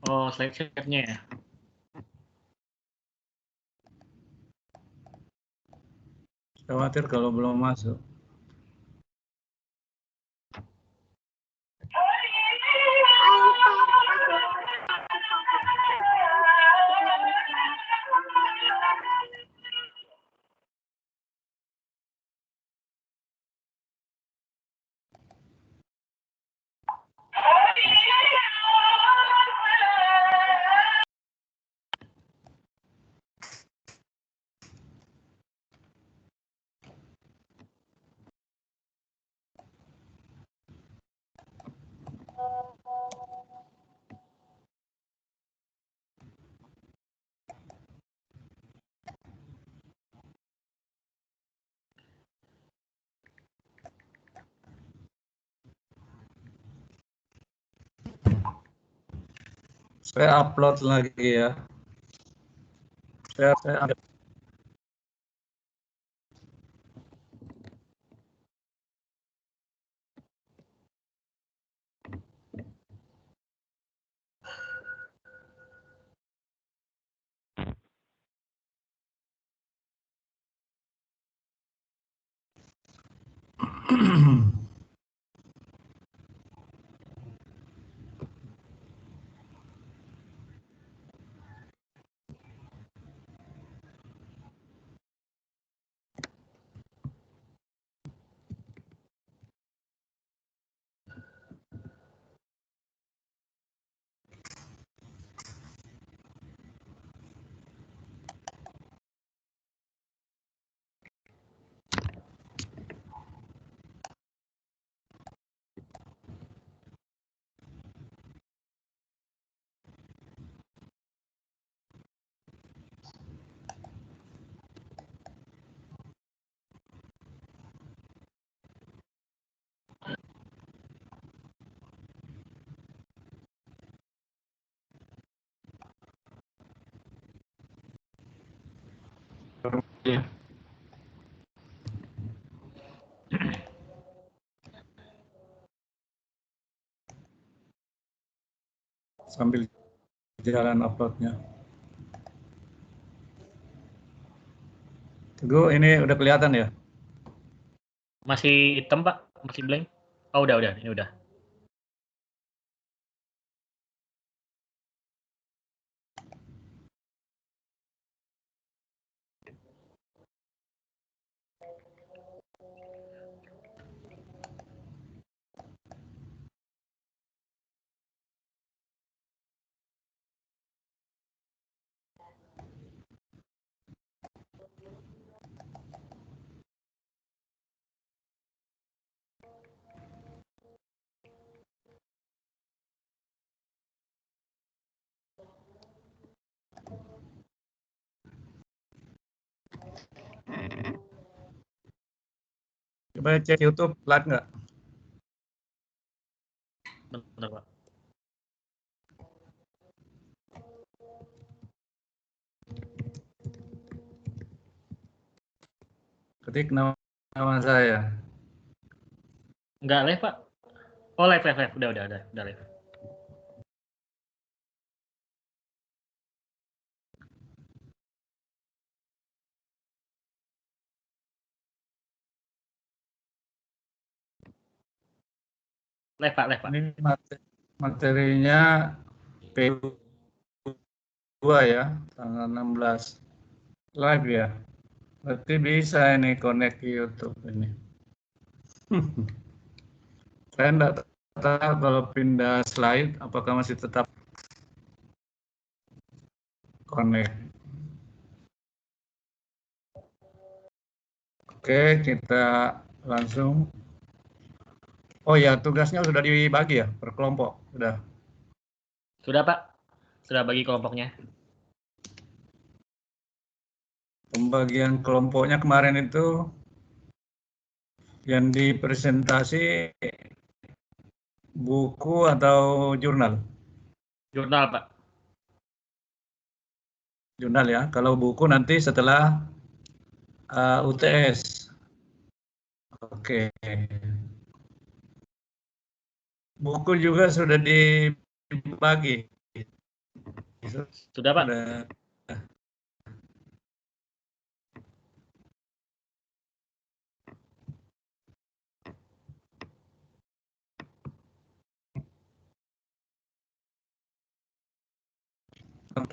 Oh, slide share-nya ya. Khawatir kalau belum masuk. Saya upload lagi ya. Saya sambil jalan uploadnya. Teguh, ini udah kelihatan ya? Masih hitam, Pak? Masih blank? Oh, udah, ini udah. Coba cek YouTube, live nggak? Bentar, Pak. Ketik nama saya. Nggak live, Pak? Oh, live. Udah live. Live, Pak. Ini materinya P2 ya, tanggal 16 live ya. Berarti bisa ini connect ke YouTube ini. Saya enggak tahu kalau pindah slide apakah masih tetap connect. Oke, kita langsung. Oh ya, tugasnya sudah dibagi ya per kelompok, sudah. Sudah, Pak. Sudah bagi kelompoknya. Pembagian kelompoknya kemarin itu yang dipresentasi buku atau jurnal? Jurnal, Pak. Jurnal ya. Kalau buku nanti setelah UTS. Oke. Buku juga sudah dibagi. Sudah, Pak?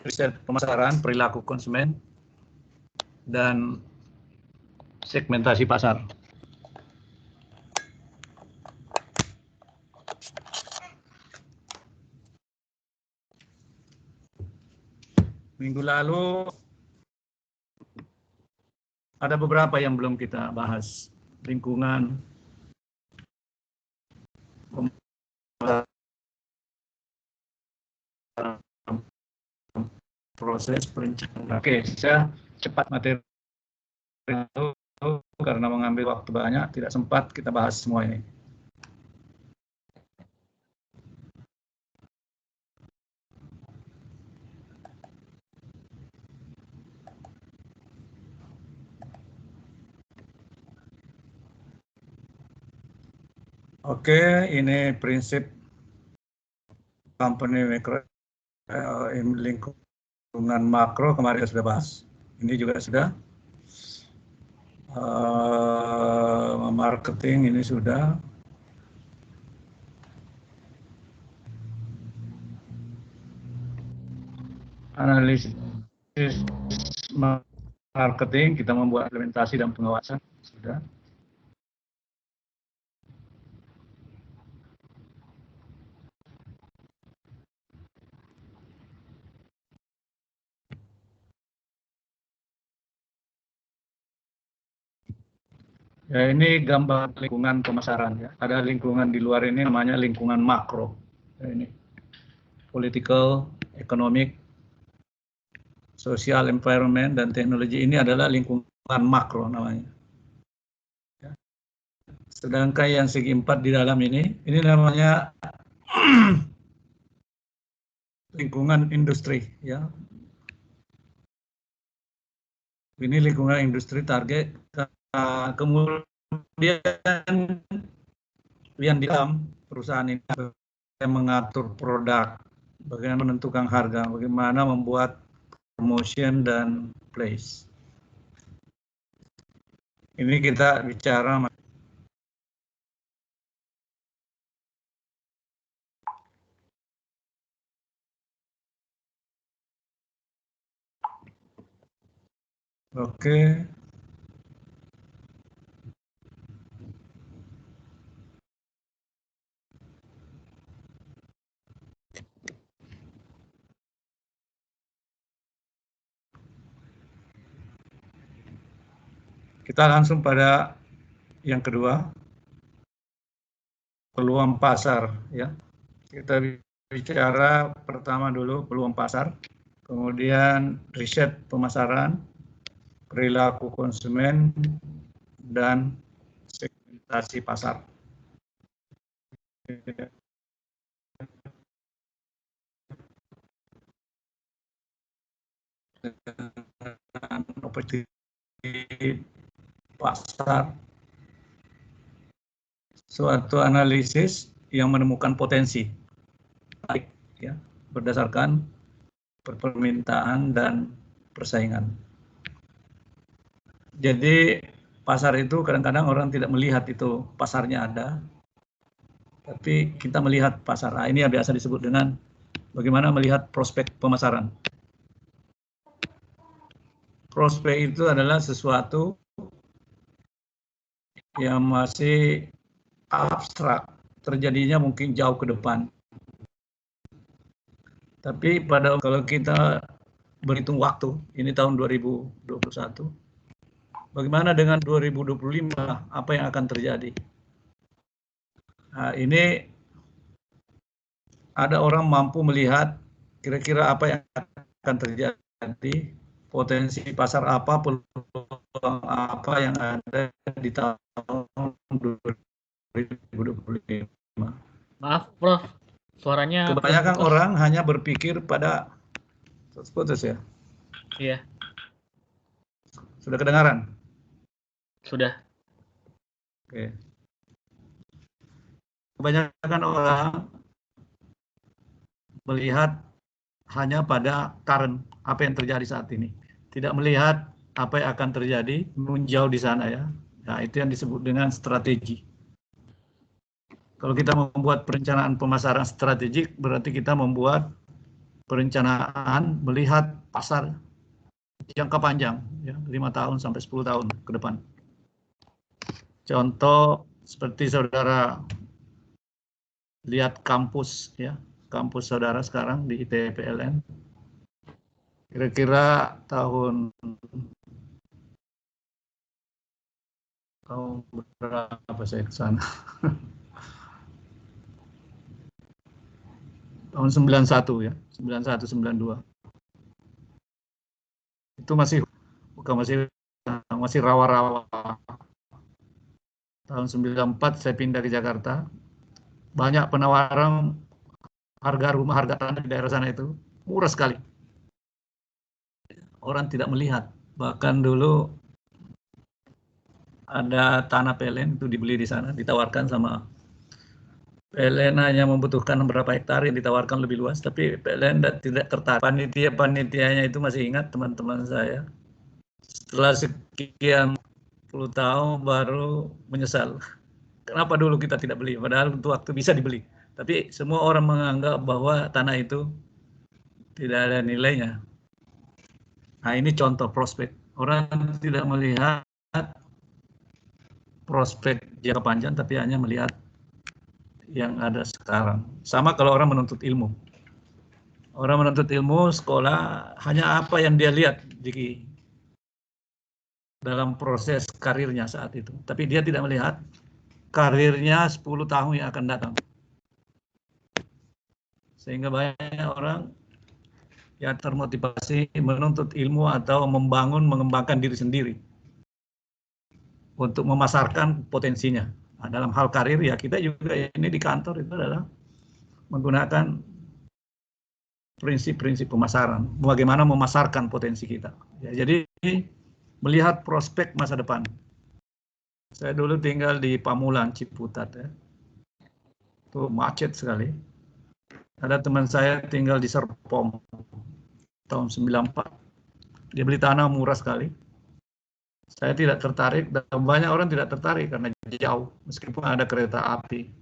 Riset pemasaran, perilaku konsumen, dan segmentasi pasar. Minggu lalu ada beberapa yang belum kita bahas. Lingkungan, proses perencanaan. Oke, saya cepat materi karena mengambil waktu banyak, tidak sempat kita bahas semua ini. Oke, ini prinsip company mikro lingkungan makro kemarin sudah bahas. Ini juga sudah. Marketing ini sudah. Analisis marketing, kita membuat implementasi dan pengawasan sudah. Ya, ini gambar lingkungan pemasaran ya. Ada lingkungan di luar ini namanya lingkungan makro. Ya, ini political, economic, social, environment, dan teknologi ini adalah lingkungan makro namanya. Ya. Sedangkan yang segi 4 di dalam ini namanya lingkungan industri ya. Ini lingkungan industri target. Kemudian yang di dalam perusahaan ini mengatur produk, bagaimana menentukan harga, bagaimana membuat promotion dan place. Ini kita bicara oke. Kita langsung pada yang kedua, peluang pasar ya. Kita bicara pertama dulu peluang pasar, kemudian riset pemasaran, perilaku konsumen, dan segmentasi pasar. Opportunity pasar, suatu analisis yang menemukan potensi baik ya, berdasarkan permintaan dan persaingan. Jadi pasar itu kadang-kadang orang tidak melihat itu pasarnya ada, tapi kita melihat pasar. Nah, ini yang biasa disebut dengan bagaimana melihat prospek pemasaran. Prospek itu adalah sesuatu yang masih abstrak, terjadinya mungkin jauh ke depan. Tapi kalau kita berhitung waktu, ini tahun 2021, bagaimana dengan 2025, apa yang akan terjadi? Nah, ini ada orang mampu melihat kira-kira apa yang akan terjadi, potensi pasar apa, peluang apa yang ada di tahun 2025. Maaf, Prof. Suaranya Kebanyakan putus. orang hanya berpikir pada putus ya. Iya. Sudah kedengaran? Sudah. Oke. Kebanyakan orang melihat hanya pada current, apa yang terjadi saat ini. Tidak melihat apa yang akan terjadi menjauh di sana ya. Nah, itu yang disebut dengan strategi. Kalau kita membuat perencanaan pemasaran strategik, berarti kita membuat perencanaan melihat pasar jangka panjang, ya, 5 tahun sampai 10 tahun ke depan. Contoh seperti saudara lihat kampus, ya, kampus saudara sekarang di ITPLN, kira-kira tahun berapa saya ke sana? Tahun 91 ya, 91 92. Itu masih rawa-rawa. Tahun 94 saya pindah ke Jakarta. Banyak penawaran harga rumah, harga tanah di daerah sana itu murah sekali. Orang tidak melihat. Bahkan dulu ada tanah PLN itu dibeli di sana, ditawarkan sama PLN hanya membutuhkan berapa hektar yang ditawarkan lebih luas, tapi PLN tidak tertarik. Panitia-panitianya itu masih ingat teman-teman saya. Setelah sekian puluh tahun baru menyesal. Kenapa dulu kita tidak beli? Padahal untuk waktu bisa dibeli. Tapi semua orang menganggap bahwa tanah itu tidak ada nilainya. Nah, ini contoh prospek. Orang tidak melihat prospek jangka panjang, tapi hanya melihat yang ada sekarang. Sama kalau orang menuntut ilmu. Orang menuntut ilmu, sekolah, hanya apa yang dia lihat di dalam proses karirnya saat itu. Tapi dia tidak melihat karirnya 10 tahun yang akan datang. Sehingga banyak orang yang termotivasi menuntut ilmu atau mengembangkan diri sendiri untuk memasarkan potensinya. Nah, dalam hal karir ya kita juga ini di kantor itu adalah menggunakan prinsip-prinsip pemasaran, bagaimana memasarkan potensi kita. Ya, jadi melihat prospek masa depan. Saya dulu tinggal di Pamulang, Ciputat, ya. Itu macet sekali. Ada teman saya tinggal di Serpong tahun 94. Dia beli tanah murah sekali. Saya tidak tertarik dan banyak orang tidak tertarik karena jauh, meskipun ada kereta api.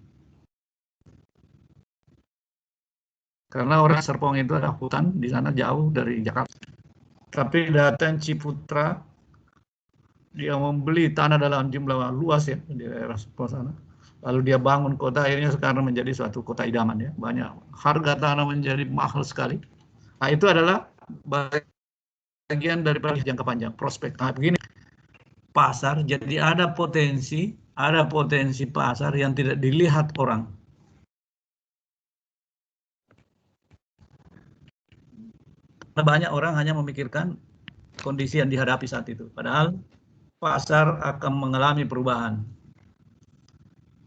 Karena orang Serpong itu ada hutan, di sana jauh dari Jakarta. Tapi datang Ciputra, dia membeli tanah dalam jumlah luas ya di daerah sana. Lalu dia bangun kota, akhirnya sekarang menjadi suatu kota idaman ya. Banyak harga tanah menjadi mahal sekali. Nah, itu adalah bagian dari jangka panjang, prospek. Nah, begini, pasar jadi ada potensi pasar yang tidak dilihat orang. Banyak orang hanya memikirkan kondisi yang dihadapi saat itu. Padahal pasar akan mengalami perubahan.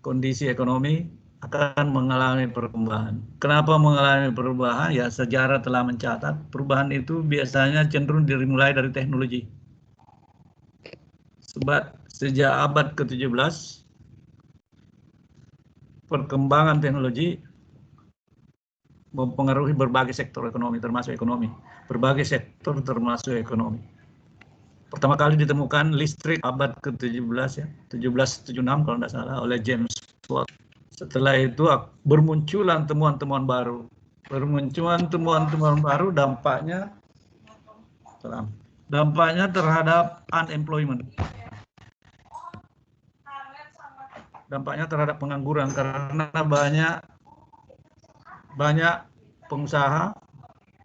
Kondisi ekonomi akan mengalami perkembangan. Kenapa mengalami perubahan? Ya, sejarah telah mencatat perubahan itu biasanya cenderung dimulai dari teknologi. Sebab sejak abad ke-17, perkembangan teknologi mempengaruhi berbagai sektor ekonomi, termasuk ekonomi. Berbagai sektor termasuk ekonomi. Pertama kali ditemukan listrik abad ke-17 ya, 1776 kalau tidak salah oleh James Watt. Setelah itu bermunculan temuan-temuan baru. Bermunculan temuan-temuan baru dampaknya terhadap unemployment. Dampaknya terhadap pengangguran karena banyak pengusaha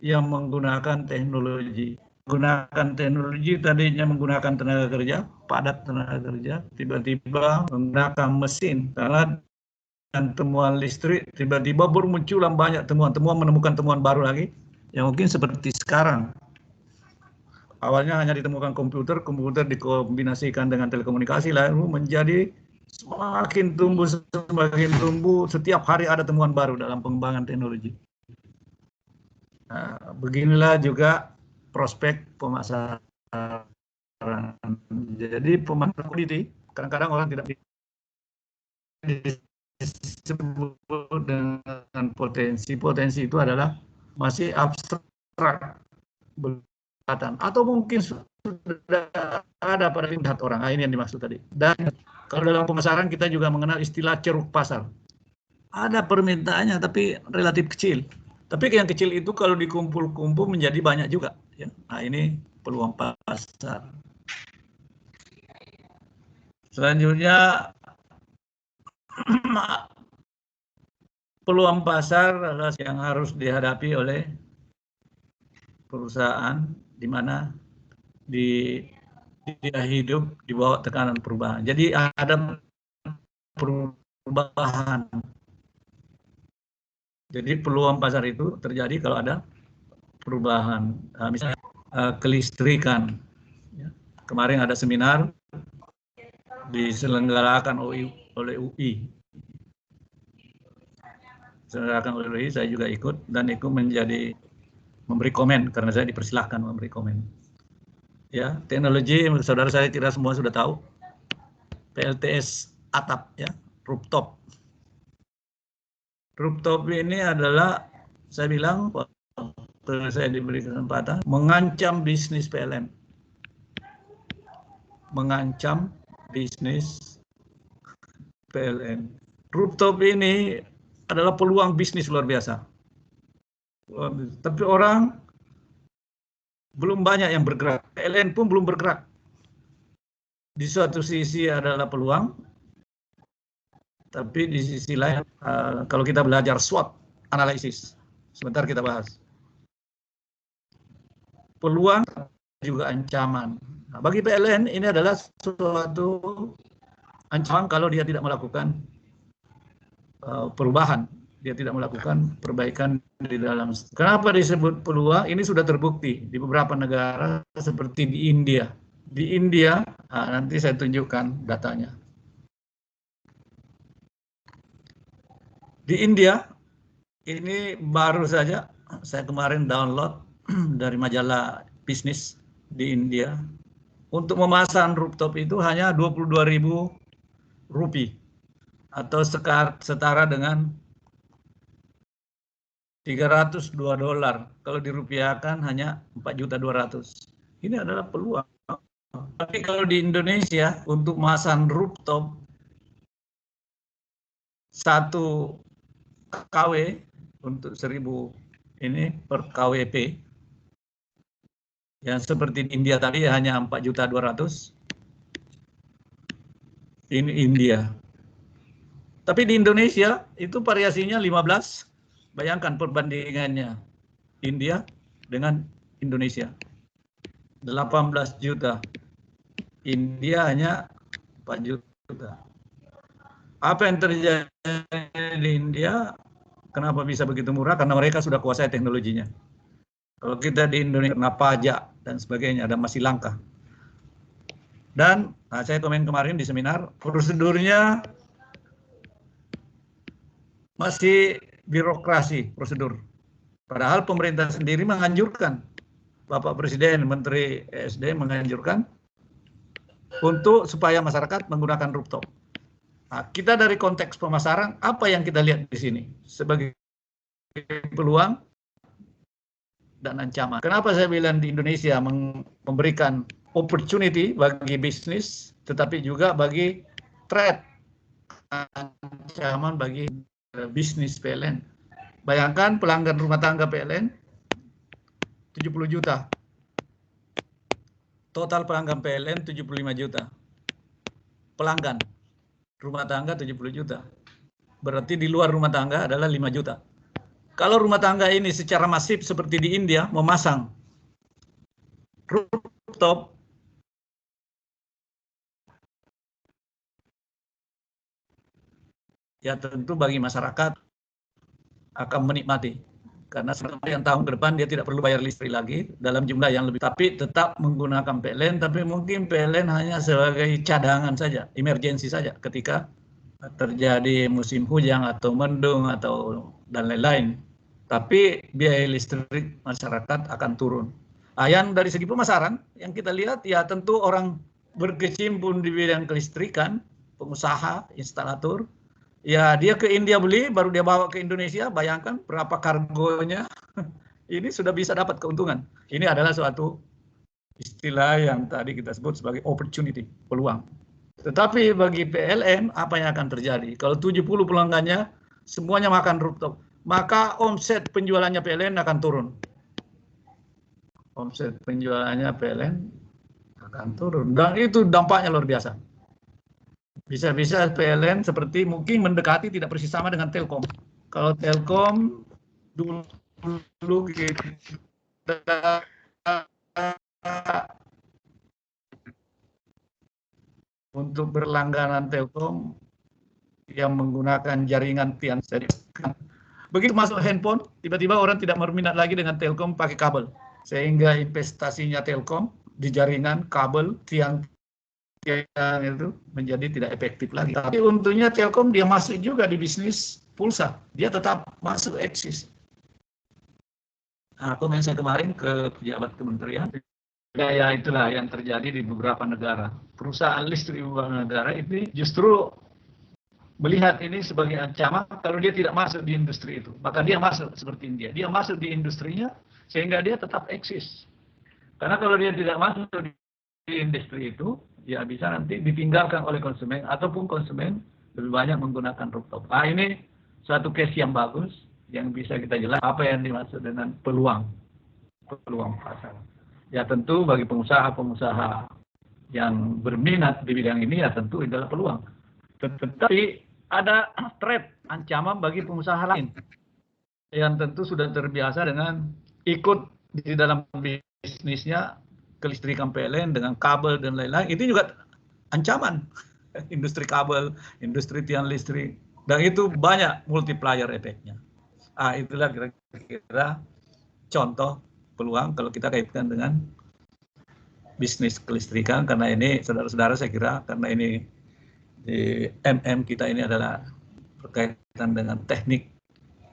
yang menggunakan teknologi. Tadinya menggunakan tenaga kerja, padat tenaga kerja, tiba-tiba menggunakan mesin. Dan temuan listrik, tiba-tiba bermunculan banyak menemukan temuan baru lagi, yang mungkin seperti sekarang. Awalnya hanya ditemukan komputer dikombinasikan dengan telekomunikasi, lalu menjadi semakin tumbuh, setiap hari ada temuan baru dalam pengembangan teknologi. Nah, beginilah juga prospek pemasaran. Jadi pemasaran komoditi, kadang-kadang orang tidak disebut dengan potensi. Potensi itu adalah masih abstrak belum, atau mungkin sudah ada pada lihat orang. Ini yang dimaksud tadi. Dan kalau dalam pemasaran kita juga mengenal istilah ceruk pasar. Ada permintaannya tapi relatif kecil. Tapi yang kecil itu kalau dikumpul-kumpul menjadi banyak juga. Ya. Nah ini peluang pasar. Selanjutnya peluang pasar adalah yang harus dihadapi oleh perusahaan di mana dia hidup di bawah tekanan perubahan. Jadi ada perubahan. Jadi peluang pasar itu terjadi kalau ada perubahan. Misalnya kelistrikan. Kemarin ada seminar diselenggarakan oleh UI. Diselenggarakan oleh UI, saya juga ikut dan ikut memberi komen karena saya dipersilahkan memberi komen. Ya, teknologi saudara saya tidak semua sudah tahu. PLTS atap ya, rooftop. Rooftop ini adalah saya bilang waktu saya diberi kesempatan mengancam bisnis PLN. Mengancam bisnis PLN. Rooftop ini adalah peluang bisnis luar biasa. Tapi orang belum banyak yang bergerak. PLN pun belum bergerak. Di suatu sisi adalah peluang, tapi di sisi lain kalau kita belajar SWOT analisis, sebentar kita bahas. Peluang juga ancaman. Nah, bagi PLN ini adalah suatu ancaman kalau dia tidak melakukan perubahan, dia tidak melakukan perbaikan di dalam. Kenapa disebut peluang? Ini sudah terbukti di beberapa negara seperti di India. Di India, nanti saya tunjukkan datanya. Di India, ini baru saja saya kemarin download dari majalah bisnis di India. Untuk memasang rooftop itu hanya 22.000 rupiah atau setara dengan $302. Kalau dirupiahkan hanya 4.200.000. Ini adalah peluang. Tapi kalau di Indonesia untuk memasang rooftop 1 kW untuk 1.000 ini per KWP, yang seperti di India tadi hanya 4.200.000. Ini India. Tapi di Indonesia itu variasinya 15. Bayangkan perbandingannya India dengan Indonesia. 18 juta. India hanya 4 juta. Apa yang terjadi di India? Kenapa bisa begitu murah? Karena mereka sudah kuasai teknologinya. Kalau kita di Indonesia kena pajak dan sebagainya, ada masih langka. Dan saya komen kemarin di seminar, prosedurnya masih birokrasi prosedur. Padahal pemerintah sendiri menganjurkan, Bapak Presiden, Menteri ESDM menganjurkan untuk supaya masyarakat menggunakan rooftop. Nah, kita dari konteks pemasaran, apa yang kita lihat di sini sebagai peluang dan ancaman. Kenapa saya bilang di Indonesia memberikan opportunity bagi bisnis, tetapi juga bagi threat, ancaman bagi bisnis PLN. Bayangkan pelanggan rumah tangga PLN 70 juta. Total pelanggan PLN 75 juta. Pelanggan rumah tangga 70 juta. Berarti di luar rumah tangga adalah 5 juta. Kalau rumah tangga ini secara masif seperti di India memasang rooftop, ya tentu bagi masyarakat akan menikmati. Karena sepanjang tahun ke depan dia tidak perlu bayar listrik lagi dalam jumlah yang lebih. Tapi tetap menggunakan PLN, tapi mungkin PLN hanya sebagai cadangan saja, emergensi saja ketika terjadi musim hujan atau mendung atau dan lain-lain. Tapi biaya listrik masyarakat akan turun. Yang dari segi pemasaran yang kita lihat ya tentu orang berkecimpung di bidang kelistrikan, pengusaha, instalator, ya dia ke India beli, baru dia bawa ke Indonesia, bayangkan berapa kargonya ini sudah bisa dapat keuntungan. Ini adalah suatu istilah yang tadi kita sebut sebagai opportunity, peluang. Tetapi bagi PLN, apa yang akan terjadi? Kalau 70 pelanggannya semuanya makan rooftop, maka omset penjualannya PLN akan turun. Omset penjualannya PLN akan turun. Dan itu dampaknya luar biasa. Bisa-bisa PLN seperti mungkin mendekati tidak persis sama dengan Telkom. Kalau Telkom dulu kita untuk berlangganan Telkom yang menggunakan jaringan tiang. Begitu masuk handphone, tiba-tiba orang tidak berminat lagi dengan Telkom pakai kabel. Sehingga investasinya Telkom di jaringan kabel tiang itu menjadi tidak efektif lagi. Tapi untungnya Telkom dia masuk juga di bisnis pulsa. Dia tetap masuk eksis. Nah, komen saya kemarin ke pejabat kementerian, ya itulah yang terjadi di beberapa negara. Perusahaan listrik di beberapa negara ini justru melihat ini sebagai ancaman kalau dia tidak masuk di industri itu. Maka dia masuk seperti India. Dia masuk di industrinya sehingga dia tetap eksis. Karena kalau dia tidak masuk di industri itu, ya bisa nanti ditinggalkan oleh konsumen ataupun konsumen lebih banyak menggunakan rooftop. Nah, ini suatu case yang bagus yang bisa kita jelaskan apa yang dimaksud dengan peluang pasar. Ya tentu bagi pengusaha-pengusaha yang berminat di bidang ini ya tentu adalah peluang. Tetapi ada threat, ancaman bagi pengusaha lain yang tentu sudah terbiasa dengan ikut di dalam bisnisnya kelistrikan PLN dengan kabel dan lain-lain. Itu juga ancaman industri kabel, industri tiang listrik, dan itu banyak multiplier efeknya. Itulah kira-kira contoh peluang kalau kita kaitkan dengan bisnis kelistrikan, karena ini saudara-saudara saya kira karena ini di MM kita ini adalah berkaitan dengan teknik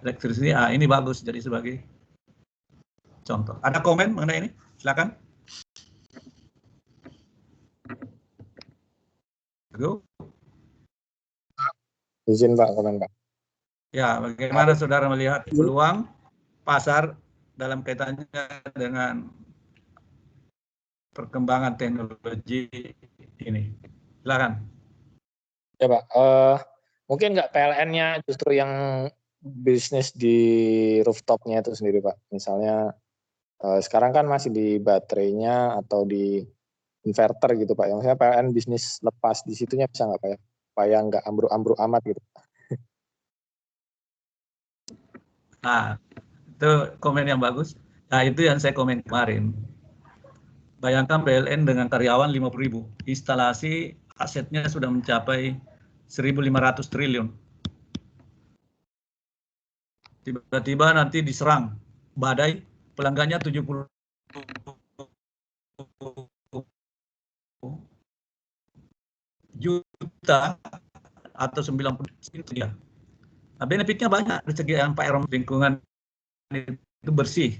elektrisiti, ini bagus jadi sebagai contoh. Ada komen mengenai ini? Silakan. Go. Izin Pak, komen Pak. Ya, bagaimana saudara melihat peluang pasar dalam kaitannya dengan perkembangan teknologi ini? Silakan. Ya Pak, mungkin nggak PLN-nya justru yang bisnis di rooftopnya itu sendiri Pak. Misalnya sekarang kan masih di baterainya atau di inverter gitu Pak. Yang maksudnya PLN bisnis lepas di situnya bisa nggak Pak ya? Supaya nggak ambruk-ambruk amat gitu. Nah, itu komen yang bagus. Nah, itu yang saya komen kemarin. Bayangkan PLN dengan karyawan 50.000, instalasi asetnya sudah mencapai 1.500 triliun. Tiba-tiba nanti diserang badai, pelanggannya 70 juta atau 90 itu dia. Nah, benefitnya banyak dari segi environment, lingkungan itu bersih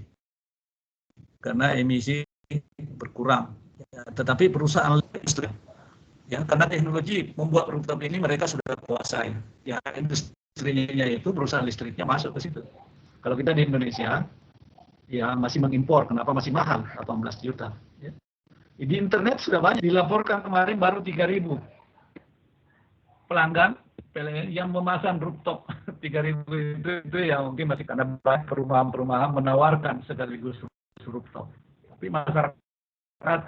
karena emisi berkurang. Ya, tetapi perusahaan listrik, ya karena teknologi membuat rooftop ini mereka sudah kuasai. Ya industrinya itu perusahaan listriknya masuk ke situ. Kalau kita di Indonesia, ya masih mengimpor. Kenapa masih mahal? 18 juta. Ya. Di internet sudah banyak dilaporkan kemarin baru 3.000 pelanggan PLN yang memasang rooftop. 3.000 itu yang mungkin masih karena perumahan-perumahan menawarkan sekaligus rooftop. Tapi masyarakat,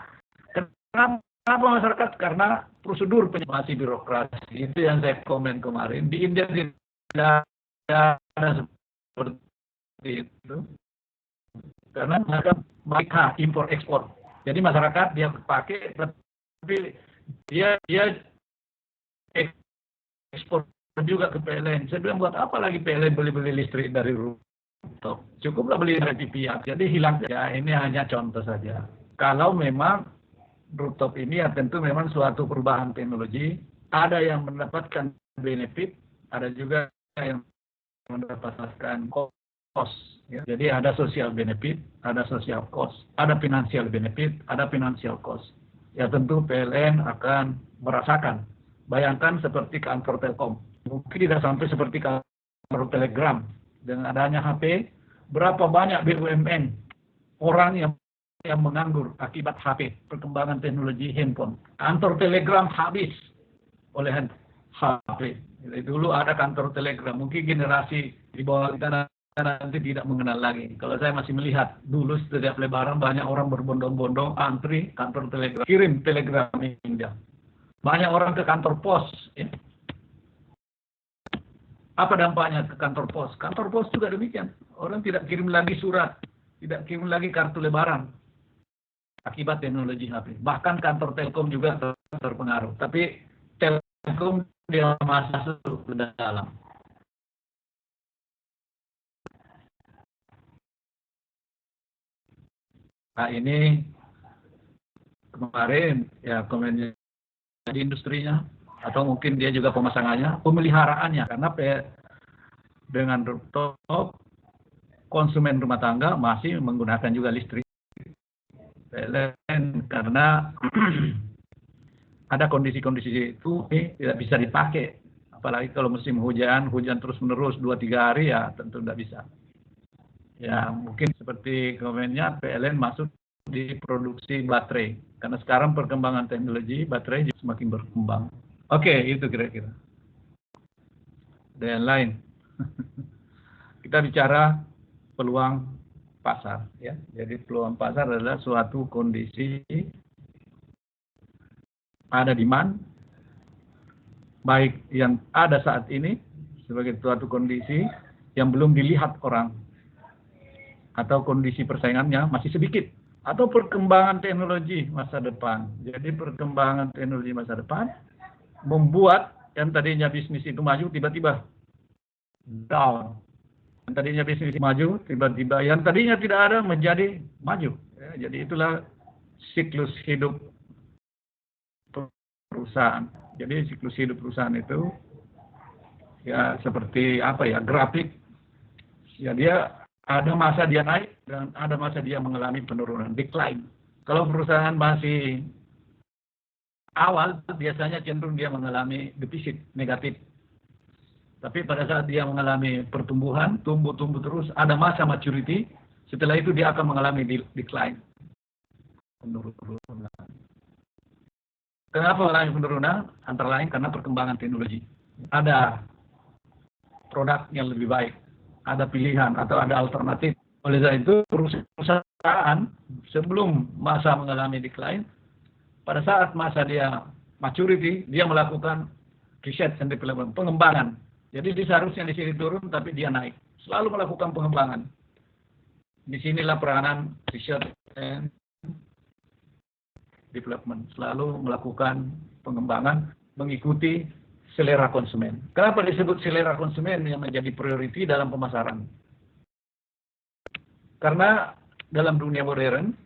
kenapa masyarakat? Karena prosedur masih birokrasi. Itu yang saya komen kemarin. Di India tidak ada seperti itu. Karena mereka impor ekspor. Jadi masyarakat dia pakai, tapi dia ekspor juga ke PLN. Saya bilang buat apa lagi PLN beli listrik dari rooftop? Cukuplah beli dari pihak. Jadi hilang. Ya ini hanya contoh saja. Kalau memang rooftop ini ya tentu memang suatu perubahan teknologi. Ada yang mendapatkan benefit, ada juga yang mendapatkan cost. Ya. Jadi ada social benefit, ada social cost, ada financial benefit, ada financial cost. Ya tentu PLN akan merasakan. Bayangkan seperti kantor Telkom. Mungkin tidak sampai seperti kantor Telegram. Dengan adanya HP, berapa banyak BUMN orang yang menganggur akibat HP, perkembangan teknologi handphone. Kantor telegram habis oleh HP. Jadi dulu ada kantor telegram, mungkin generasi di bawah kita nanti tidak mengenal lagi. Kalau saya masih melihat, dulu setiap lebaran banyak orang berbondong-bondong antri kantor telegram, kirim telegram India. Banyak orang ke kantor pos. Ya. Apa dampaknya ke kantor pos? Kantor pos juga demikian. Orang tidak kirim lagi surat, tidak kirim lagi kartu lebaran akibat teknologi HP. Bahkan kantor Telkom juga terpengaruh. Tapi Telkom dia masuk ke dalam. Nah ini kemarin ya komennya di industrinya atau mungkin dia juga pemasangannya, pemeliharaannya karena dengan rooftop konsumen rumah tangga masih menggunakan juga listrik PLN karena ada kondisi-kondisi itu tidak bisa dipakai, apalagi kalau musim hujan terus menerus 2-3 hari ya tentu tidak bisa. Ya mungkin seperti komennya PLN masuk di produksi baterai karena sekarang perkembangan teknologi baterai semakin berkembang. Oke, itu kira-kira. Dan lain. Kita bicara peluang pasar ya. Jadi peluang pasar adalah suatu kondisi ada demand baik yang ada saat ini sebagai suatu kondisi yang belum dilihat orang atau kondisi persaingannya masih sedikit atau perkembangan teknologi masa depan. Jadi perkembangan teknologi masa depan membuat yang tadinya bisnis itu maju tiba-tiba down. Yang tadinya bisnis maju tiba-tiba yang tadinya tidak ada menjadi maju. Ya, jadi itulah siklus hidup perusahaan. Jadi siklus hidup perusahaan itu ya seperti apa ya, grafik. Ya dia ada masa dia naik dan ada masa dia mengalami penurunan, decline. Kalau perusahaan masih awal biasanya cenderung dia mengalami defisit negatif. Tapi pada saat dia mengalami pertumbuhan, tumbuh terus, ada masa maturity, setelah itu dia akan mengalami decline. Penurunan. Kenapa mengalami penurunan? Antara lain karena perkembangan teknologi. Ada produk yang lebih baik, ada pilihan atau ada alternatif. Oleh karena itu perusahaan sebelum masa mengalami decline, pada saat masa dia maturity, dia melakukan research and development, pengembangan. Jadi dia seharusnya di sini turun, tapi dia naik. Selalu melakukan pengembangan. Disinilah peranan research and development. Selalu melakukan pengembangan, mengikuti selera konsumen. Kenapa disebut selera konsumen yang menjadi priority dalam pemasaran? Karena dalam dunia modern,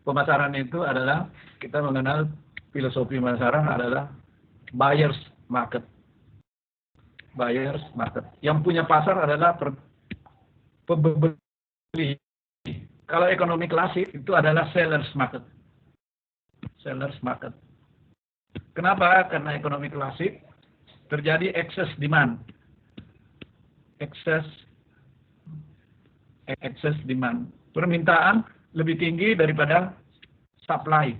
pemasaran itu adalah, kita mengenal filosofi pemasaran adalah buyer's market. Buyer's market. Yang punya pasar adalah pembeli. Kalau ekonomi klasik itu adalah seller's market. Seller's market. Kenapa? Karena ekonomi klasik terjadi excess demand. Excess demand. Permintaan lebih tinggi daripada supply.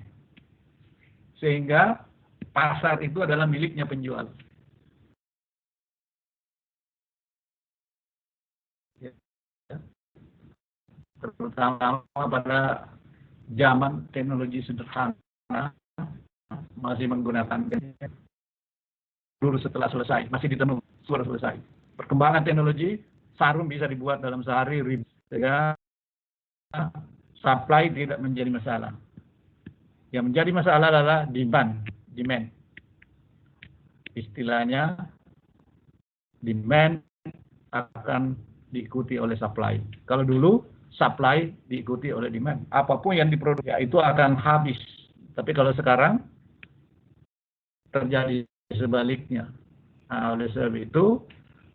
Sehingga pasar itu adalah miliknya penjual. Terutama pada zaman teknologi sederhana, masih menggunakan dulu setelah selesai, masih ditenun, sudah selesai. Perkembangan teknologi, sarung bisa dibuat dalam sehari, sehingga supply tidak menjadi masalah. Yang menjadi masalah adalah demand. Istilahnya, demand akan diikuti oleh supply. Kalau dulu, supply diikuti oleh demand. Apapun yang diproduksi itu akan habis. Tapi kalau sekarang terjadi sebaliknya. Nah, oleh sebab itu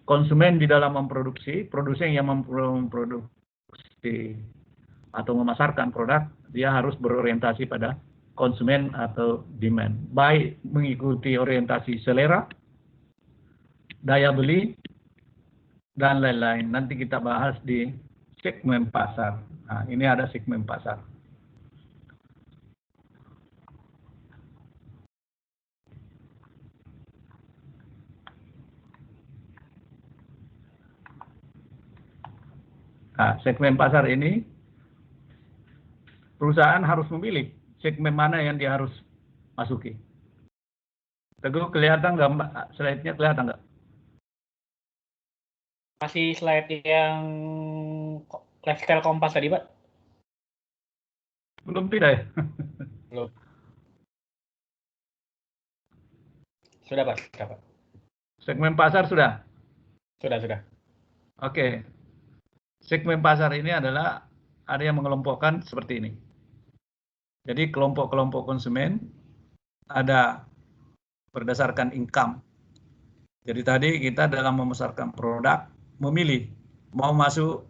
konsumen di dalam memproduksi, produsen yang memproduksi atau memasarkan produk, dia harus berorientasi pada konsumen atau demand. Baik mengikuti orientasi selera, daya beli, dan lain-lain. Nanti kita bahas di segmen pasar. Nah, ini ada segmen pasar. Nah, segmen pasar ini perusahaan harus memilih segmen mana yang dia harus masuki. Teguh, kelihatan nggak Mbak? Slide-nya kelihatan nggak? Masih slide yang lifestyle Kompas tadi, Pak? Belum tidak ya? Belum. Sudah, Pak. Sudah, Pak. Segmen pasar sudah? Sudah. Oke. Segmen pasar ini adalah ada yang mengelompokkan seperti ini. Jadi kelompok-kelompok konsumen ada berdasarkan income. Jadi tadi kita dalam memasarkan produk memilih mau masuk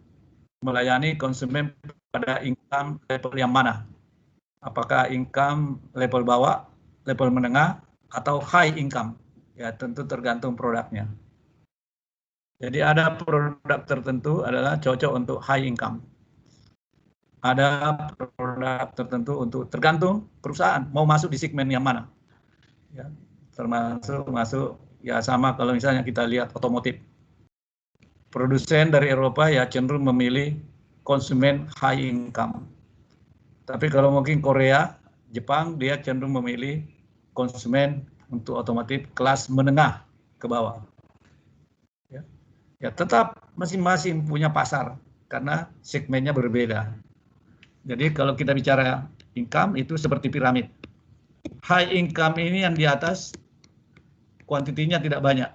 melayani konsumen pada income level yang mana. Apakah income level bawah, level menengah, atau high income. Ya tentu tergantung produknya. Jadi ada produk tertentu adalah cocok untuk high income. Ada produk tertentu untuk tergantung perusahaan mau masuk di segmen yang mana. Ya, termasuk masuk ya sama kalau misalnya kita lihat otomotif. Produsen dari Eropa ya cenderung memilih konsumen high income. Tapi kalau mungkin Korea, Jepang dia cenderung memilih konsumen untuk otomotif kelas menengah ke bawah. Ya tetap masing-masing punya pasar karena segmennya berbeda. Jadi kalau kita bicara income itu seperti piramid. High income ini yang di atas kuantitinya tidak banyak.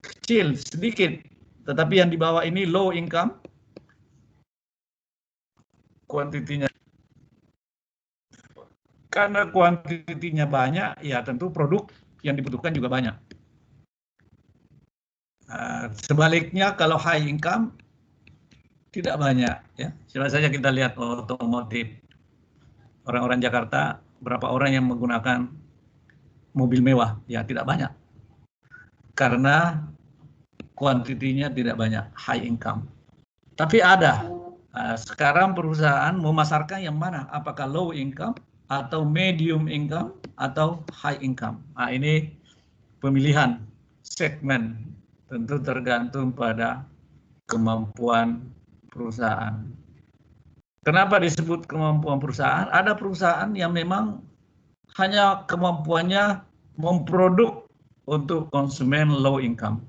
Kecil, sedikit. Tetapi yang di bawah ini low income, kuantitinya. Karena kuantitinya banyak, ya tentu produk yang dibutuhkan juga banyak. Sebaliknya kalau high income, tidak banyak. Ya. Coba saja kita lihat otomotif. Orang-orang Jakarta, berapa orang yang menggunakan mobil mewah? Ya tidak banyak. Karena kuantitinya tidak banyak, high income. Tapi ada. Sekarang perusahaan memasarkan yang mana? Apakah low income atau medium income atau high income? Nah, ini pemilihan segmen tentu tergantung pada kemampuan perusahaan. Kenapa disebut kemampuan perusahaan? Ada perusahaan yang memang hanya kemampuannya memproduk untuk konsumen low income.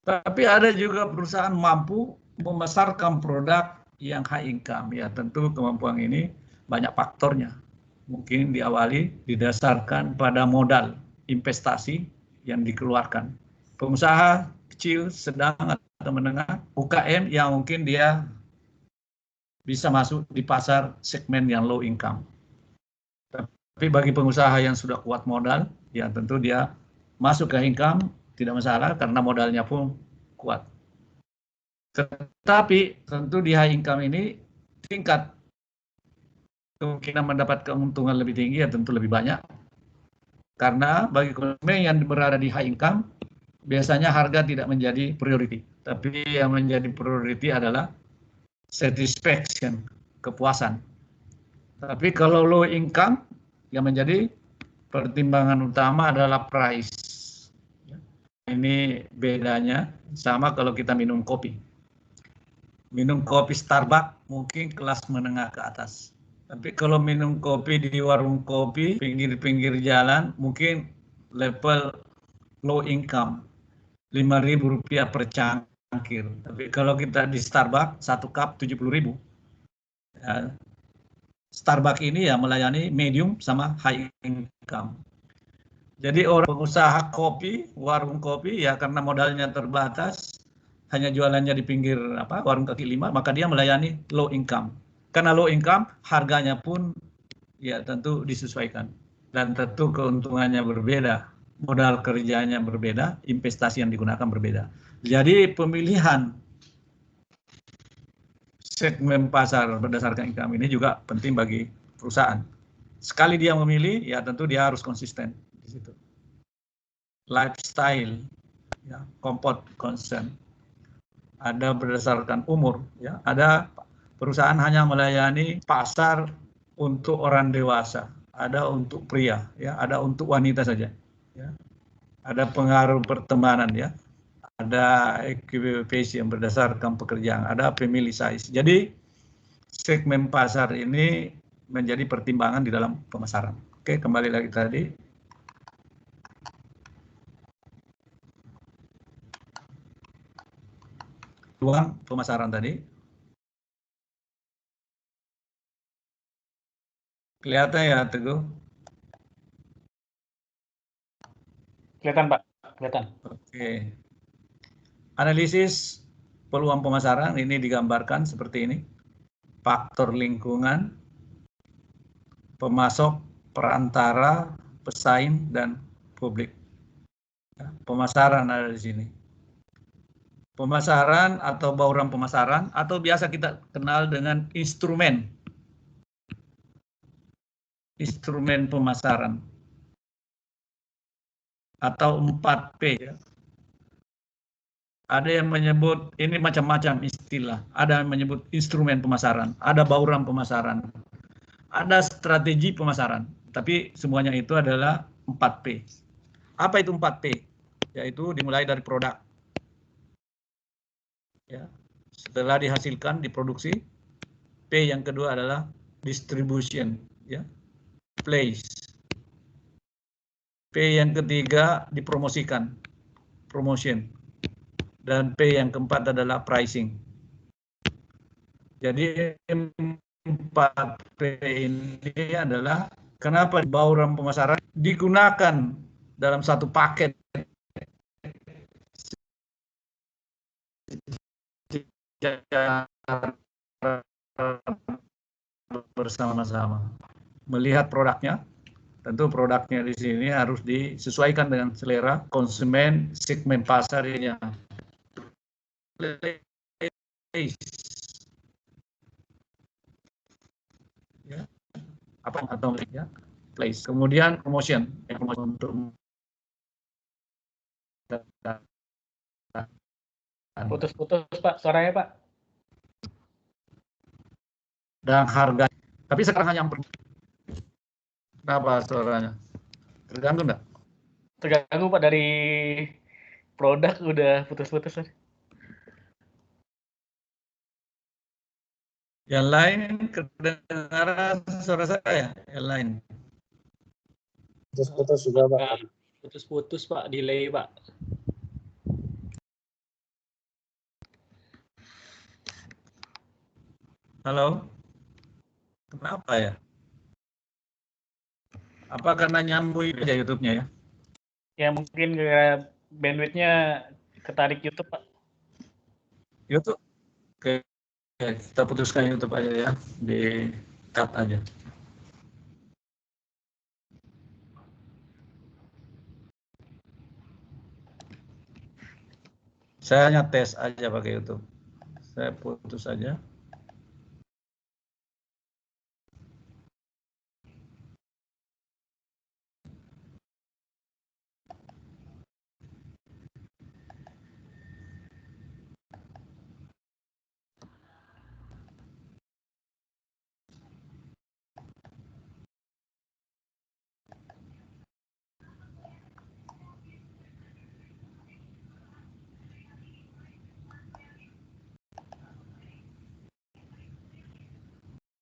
Tapi ada juga perusahaan mampu memasarkan produk yang high income. Ya tentu kemampuan ini banyak faktornya. Mungkin diawali didasarkan pada modal investasi yang dikeluarkan. Pengusaha kecil, sedang, atau menengah, UKM yang mungkin dia bisa masuk di pasar segmen yang low income. Tapi bagi pengusaha yang sudah kuat modal, ya tentu dia masuk ke income tidak masalah karena modalnya pun kuat. Tetapi tentu di high income ini tingkat kemungkinan mendapat keuntungan lebih tinggi ya tentu lebih banyak. Karena bagi konsumen yang berada di high income, biasanya harga tidak menjadi priority. Tapi yang menjadi priority adalah satisfaction, kepuasan. Tapi kalau low income, yang menjadi pertimbangan utama adalah price. Ini bedanya sama kalau kita minum kopi. Minum kopi Starbucks mungkin kelas menengah ke atas. Tapi kalau minum kopi di warung kopi, pinggir-pinggir jalan, mungkin level low income, Rp5.000 per cangkir. Tapi kalau kita di Starbucks, 1 cup Rp70.000. Ya, Starbucks ini ya melayani medium sama high income. Jadi orang pengusaha kopi, warung kopi ya karena modalnya terbatas, hanya jualannya di pinggir warung kaki lima, maka dia melayani low income. Karena low income, harganya pun ya tentu disesuaikan. Dan tentu keuntungannya berbeda, modal kerjanya berbeda, investasi yang digunakan berbeda. Jadi pemilihan segmen pasar berdasarkan income ini juga penting bagi perusahaan. Sekali dia memilih, ya tentu dia harus konsisten di situ. Lifestyle, ya, comfort, concern. ada berdasarkan umur, ya. Ada perusahaan hanya melayani pasar untuk orang dewasa, ada untuk pria, ya, ada untuk wanita saja, ya. Ada pengaruh pertemanan, ya. Ada equipation yang berdasarkan pekerjaan, ada family size. Jadi segmen pasar ini menjadi pertimbangan di dalam pemasaran. Oke, kembali lagi tadi. Ruang pemasaran tadi. Kelihatan ya, Teguh? Kelihatan, Pak. Kelihatan. Oke. Analisis peluang pemasaran ini digambarkan seperti ini. Faktor lingkungan, pemasok, perantara, pesaing, dan publik. Pemasaran ada di sini. Pemasaran atau bauran pemasaran, atau biasa kita kenal dengan instrumen. Instrumen pemasaran. Atau 4P. Ya. Ada yang menyebut, ini macam-macam istilah. Ada yang menyebut instrumen pemasaran, ada bauran pemasaran, ada strategi pemasaran. Tapi semuanya itu adalah 4P. Apa itu 4P? Yaitu dimulai dari produk. Ya. Setelah dihasilkan, diproduksi. P yang kedua adalah distribution. Ya. Place. P yang ketiga dipromosikan. Promotion. Dan P yang keempat adalah pricing. Jadi 4P ini adalah kenapa bauran pemasaran digunakan dalam satu paket bersama-sama. Melihat produknya, tentu produknya di sini harus disesuaikan dengan selera konsumen segmen pasarnya. Ya, apa atau ya, place. Kemudian promotion, untuk Putus-putus, Pak, suaranya, Pak. Dan harga. Tapi sekarang hanya kenapa suaranya? Terganggu enggak? Terganggu, Pak, dari produk udah putus-putus. Yang lain kedengaran suara saya? Yang lain? Putus-putus juga, Pak. Putus-putus, Pak, delay, Pak. Halo? Kenapa ya? Apa karena nyambung aja YouTube-nya ya? Ya mungkin bandwidth-nya ketarik YouTube, Pak. YouTube? Oke, kita putuskan YouTube aja ya, di cut aja. Saya hanya tes aja pakai YouTube. Saya putus aja.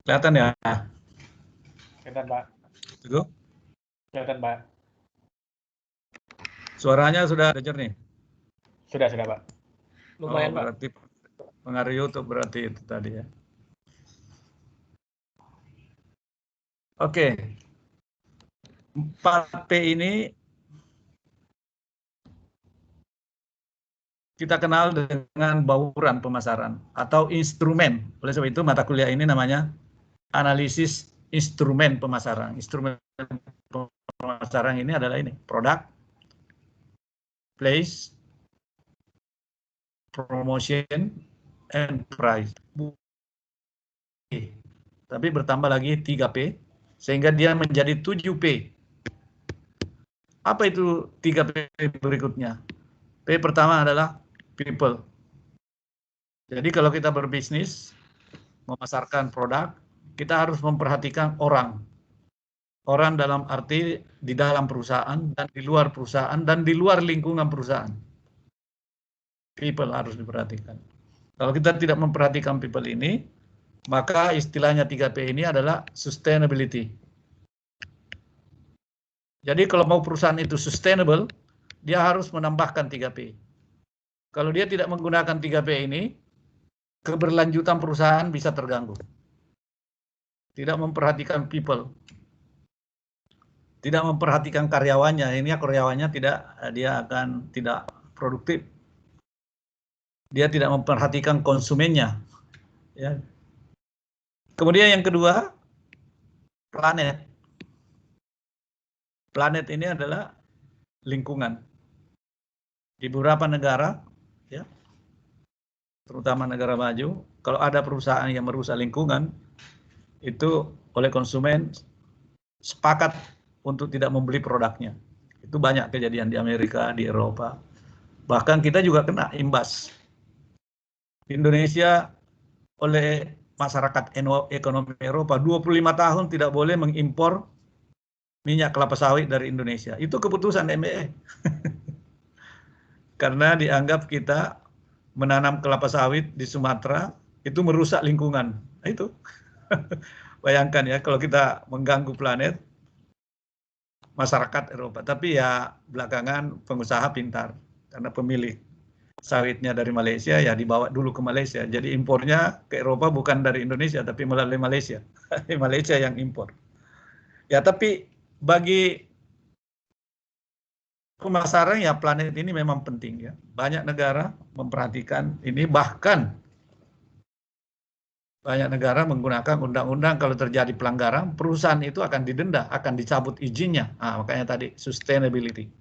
Kelihatan ya? Kelihatan, Pak. Teguh? Kelihatan, Pak. Suaranya sudah dengar nih? Sudah, Pak. Lumayan, Pak. Berarti pengaruh YouTube berarti itu tadi ya. Oke. 4P ini kita kenal dengan bauran pemasaran atau instrumen. Oleh sebab itu mata kuliah ini namanya analisis instrumen pemasaran. Instrumen pemasaran ini adalah ini, produk, place, promotion, and price. Tapi bertambah lagi 3P, sehingga dia menjadi 7P. Apa itu 3P berikutnya? P pertama adalah people. Jadi kalau kita berbisnis, memasarkan produk, kita harus memperhatikan orang. Orang dalam arti di dalam perusahaan dan di luar perusahaan dan di luar lingkungan perusahaan. People harus diperhatikan. Kalau kita tidak memperhatikan people ini, maka istilahnya 3P ini adalah sustainability. Jadi kalau mau perusahaan itu sustainable, dia harus menambahkan 3P. Kalau dia tidak menggunakan 3P ini, keberlanjutan perusahaan bisa terganggu. Tidak memperhatikan people. Tidak memperhatikan karyawannya, ini karyawannya dia akan tidak produktif. Dia tidak memperhatikan konsumennya. Ya. Kemudian yang kedua, planet. Planet ini adalah lingkungan. Di beberapa negara, ya, terutama negara maju, kalau ada perusahaan yang merusak lingkungan, itu oleh konsumen sepakat untuk tidak membeli produknya. Itu banyak kejadian di Amerika, di Eropa. Bahkan kita juga kena imbas. Di Indonesia oleh masyarakat ekonomi Eropa 25 tahun tidak boleh mengimpor minyak kelapa sawit dari Indonesia. Itu keputusan MBE. Karena dianggap kita menanam kelapa sawit di Sumatera itu merusak lingkungan. Nah, itu. Bayangkan ya kalau kita mengganggu planet, masyarakat Eropa. Tapi ya belakangan pengusaha pintar karena pemilik sawitnya dari Malaysia ya dibawa dulu ke Malaysia. Jadi impornya ke Eropa bukan dari Indonesia tapi melalui Malaysia. Malaysia yang impor. Ya tapi bagi pemasaran ya planet ini memang penting ya. Banyak negara memperhatikan ini, bahkan banyak negara menggunakan undang-undang kalau terjadi pelanggaran, perusahaan itu akan didenda, akan dicabut izinnya. Nah, makanya tadi sustainability.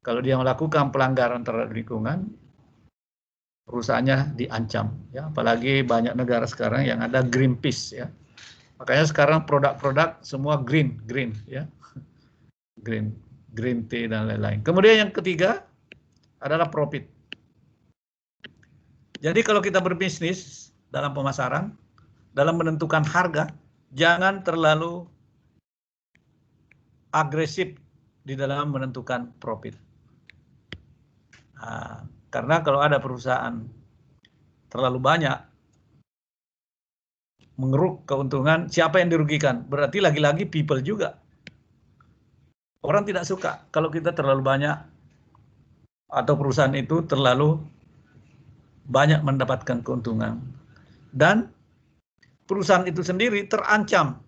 Kalau dia melakukan pelanggaran terhadap lingkungan, perusahaannya diancam. Ya, apalagi banyak negara sekarang yang ada Greenpeace. Ya. Makanya sekarang produk-produk semua green, ya, green tea dan lain-lain. Kemudian yang ketiga adalah profit. Jadi kalau kita berbisnis dalam pemasaran, dalam menentukan harga, jangan terlalu agresif di dalam menentukan profit. Nah, karena kalau ada perusahaan terlalu banyak mengeruk keuntungan, siapa yang dirugikan? Berarti lagi-lagi people juga. Orang tidak suka kalau kita terlalu banyak atau perusahaan itu terlalu banyak mendapatkan keuntungan. Dan perusahaan itu sendiri terancam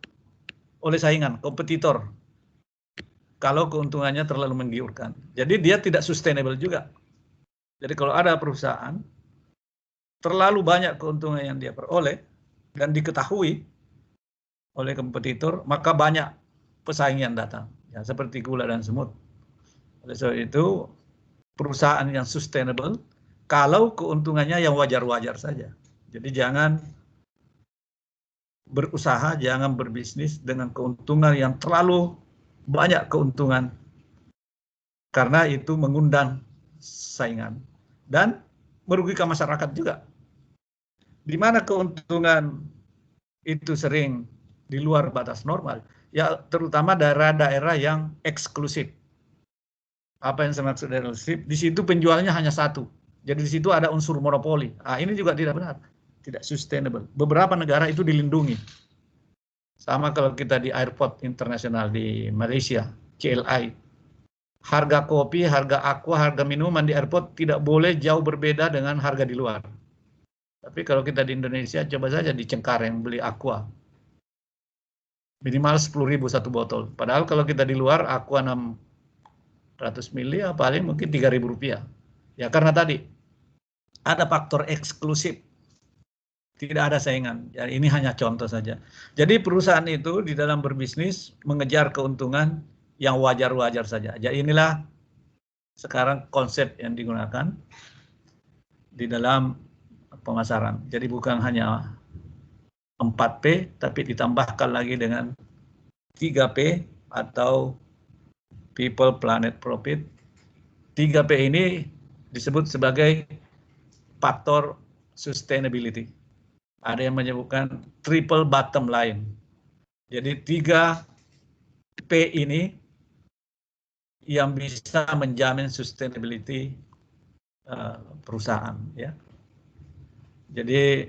oleh saingan, kompetitor. Kalau keuntungannya terlalu menggiurkan. Jadi dia tidak sustainable juga. Jadi kalau ada perusahaan terlalu banyak keuntungan yang dia peroleh dan diketahui oleh kompetitor, maka banyak pesaing yang datang. Ya, seperti gula dan semut. Oleh sebab itu, perusahaan yang sustainable, kalau keuntungannya yang wajar-wajar saja. Jadi jangan berusaha, jangan berbisnis dengan keuntungan yang terlalu banyak keuntungan. Karena itu mengundang saingan. Dan merugikan masyarakat juga. Di mana keuntungan itu sering di luar batas normal. Ya terutama daerah-daerah yang eksklusif. Apa yang saya maksud eksklusif? Di situ penjualnya hanya satu. Jadi di situ ada unsur monopoli. Nah, ini juga tidak benar. Tidak sustainable. Beberapa negara itu dilindungi. Sama kalau kita di airport internasional di Malaysia, CLI. Harga kopi, harga aqua, harga minuman di airport tidak boleh jauh berbeda dengan harga di luar. Tapi kalau kita di Indonesia, coba saja di Cengkareng beli aqua. Minimal 10.000 satu botol. Padahal kalau kita di luar, aqua 600 mili, ya paling mungkin 3.000 rupiah. Ya karena tadi, ada faktor eksklusif. Tidak ada saingan. Ya, ini hanya contoh saja. Jadi perusahaan itu di dalam berbisnis mengejar keuntungan yang wajar-wajar saja. Jadi inilah sekarang konsep yang digunakan di dalam pemasaran. Jadi bukan hanya 4P, tapi ditambahkan lagi dengan 3P atau People, Planet, Profit. 3P ini disebut sebagai faktor sustainability. Ada yang menyebutkan triple bottom line. Jadi 3 P ini yang bisa menjamin sustainability perusahaan, ya. Jadi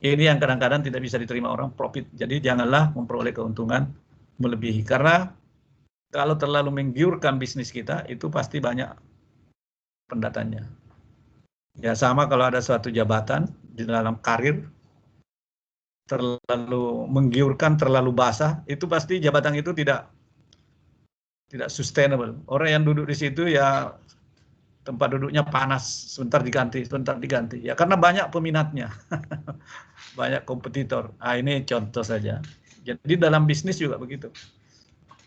ini yang kadang-kadang tidak bisa diterima orang, profit. Jadi janganlah memperoleh keuntungan melebihi, karena kalau terlalu menggiurkan bisnis kita itu pasti banyak pendatangnya. Ya sama kalau ada suatu jabatan di dalam karir terlalu menggiurkan, terlalu basah, itu pasti jabatan itu tidak sustainable. Orang yang duduk di situ ya tempat duduknya panas, sebentar diganti. Ya karena banyak peminatnya, banyak kompetitor. Ini contoh saja. Jadi dalam bisnis juga begitu.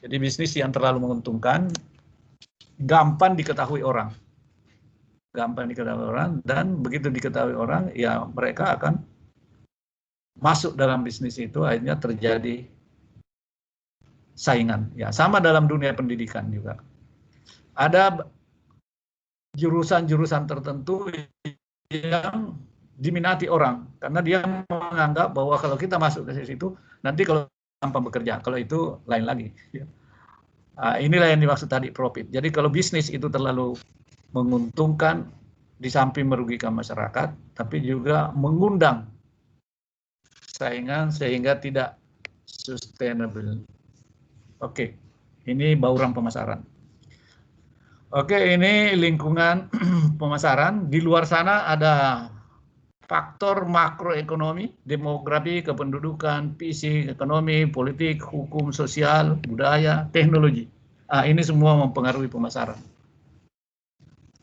Jadi bisnis yang terlalu menguntungkan, gampang diketahui orang. Dan begitu diketahui orang, ya mereka akan masuk dalam bisnis itu, akhirnya terjadi saingan. Ya sama dalam dunia pendidikan juga. Ada jurusan-jurusan tertentu yang diminati orang karena dia menganggap bahwa kalau kita masuk ke situ nanti kalau gampang bekerja, kalau itu lain lagi. Inilah yang dimaksud tadi profit. Jadi kalau bisnis itu terlalu menguntungkan, di samping merugikan masyarakat, tapi juga mengundang saingan sehingga tidak sustainable. Oke, ini bauran pemasaran. Oke, ini lingkungan pemasaran. Di luar sana ada faktor makroekonomi, demografi, kependudukan, fisik, ekonomi, politik, hukum, sosial, budaya, teknologi. Ini semua mempengaruhi pemasaran.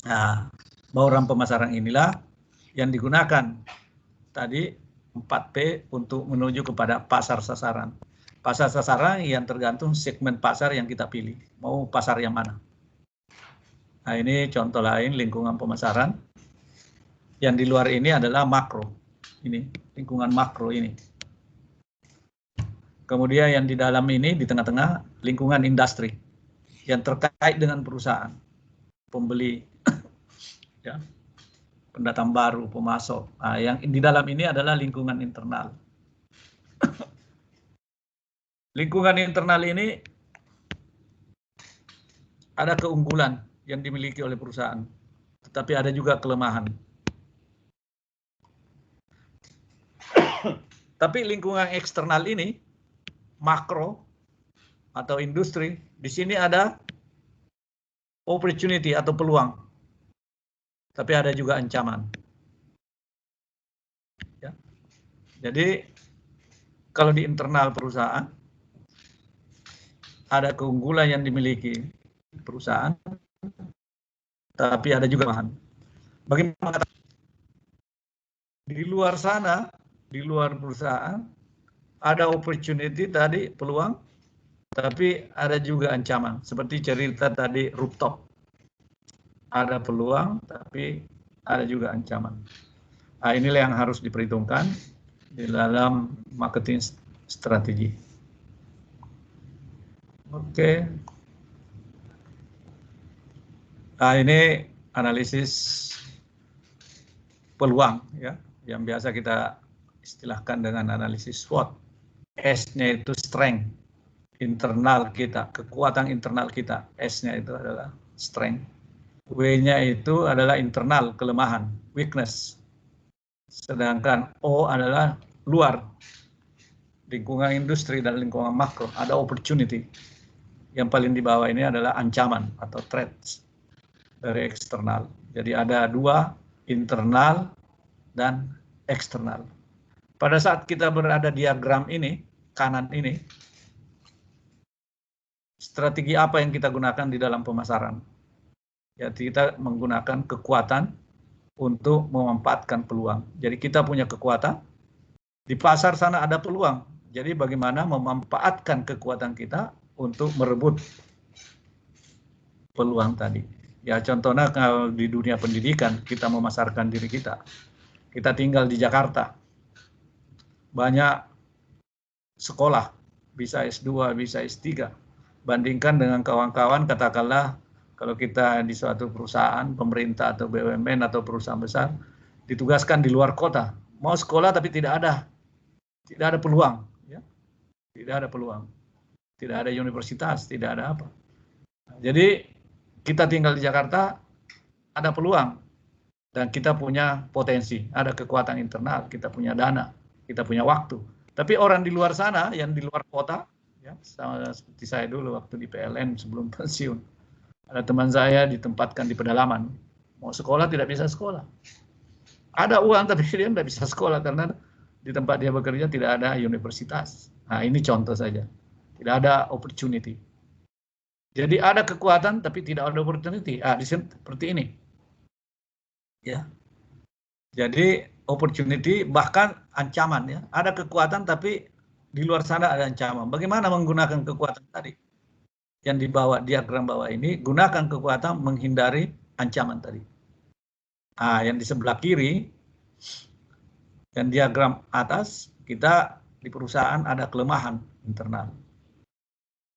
Nah, bauran pemasaran inilah yang digunakan tadi 4P untuk menuju kepada pasar sasaran. Pasar sasaran yang tergantung segmen pasar yang kita pilih, mau pasar yang mana. Nah, ini contoh lain lingkungan pemasaran. Yang di luar ini adalah makro. Ini lingkungan makro ini. Kemudian yang di dalam ini, di tengah-tengah, lingkungan industri. Yang terkait dengan perusahaan. Pembeli, ya, pendatang baru, pemasok. Nah, yang di dalam ini adalah lingkungan internal. Lingkungan internal ini ada keunggulan yang dimiliki oleh perusahaan, tetapi ada juga kelemahan. Tapi lingkungan eksternal ini, makro atau industri, di sini ada opportunity atau peluang, tapi ada juga ancaman. Ya. Jadi kalau di internal perusahaan, ada keunggulan yang dimiliki perusahaan, tapi ada juga kelemahan. Bagaimana di luar sana, di luar perusahaan, ada opportunity tadi, peluang, tapi ada juga ancaman. Seperti cerita tadi rooftop. Ada peluang, tapi ada juga ancaman. Nah, inilah yang harus diperhitungkan di dalam marketing strategi. Oke. Nah, ini analisis peluang, ya, yang biasa kita istilahkan dengan analisis SWOT. S-nya itu strength internal kita, kekuatan internal kita. S-nya itu adalah strength. W-nya itu adalah internal, kelemahan, weakness. Sedangkan O adalah luar, lingkungan industri dan lingkungan makro, ada opportunity. Yang paling di bawah ini adalah ancaman atau threats dari eksternal. Jadi ada dua, internal dan eksternal. Pada saat kita berada diagram ini, kanan ini, strategi apa yang kita gunakan di dalam pemasaran? Ya, kita menggunakan kekuatan untuk memanfaatkan peluang. Jadi kita punya kekuatan, di pasar sana ada peluang. Jadi bagaimana memanfaatkan kekuatan kita untuk merebut peluang tadi. Ya contohnya kalau di dunia pendidikan kita memasarkan diri kita. Kita tinggal di Jakarta. Banyak sekolah, bisa S2, bisa S3. Bandingkan dengan kawan-kawan, katakanlah kalau kita di suatu perusahaan, pemerintah atau BUMN atau perusahaan besar, ditugaskan di luar kota, mau sekolah tapi tidak ada peluang, ya. Tidak ada peluang, tidak ada universitas, tidak ada apa. Jadi kita tinggal di Jakarta, ada peluang dan kita punya potensi, ada kekuatan internal, kita punya dana, kita punya waktu. Tapi orang di luar sana, yang di luar kota, ya, sama seperti saya dulu waktu di PLN sebelum pensiun, ada teman saya ditempatkan di pedalaman, mau sekolah tidak bisa sekolah. Ada uang tapi dia tidak bisa sekolah karena di tempat dia bekerja tidak ada universitas. Nah, ini contoh saja, tidak ada opportunity. Jadi ada kekuatan tapi tidak ada opportunity. Di sini seperti ini. Ya. Jadi opportunity bahkan ancaman, ya. Ada kekuatan tapi di luar sana ada ancaman. Bagaimana menggunakan kekuatan tadi? Yang dibawa diagram bawah ini, gunakan kekuatan menghindari ancaman tadi. Yang di sebelah kiri dan diagram atas, kita di perusahaan ada kelemahan internal.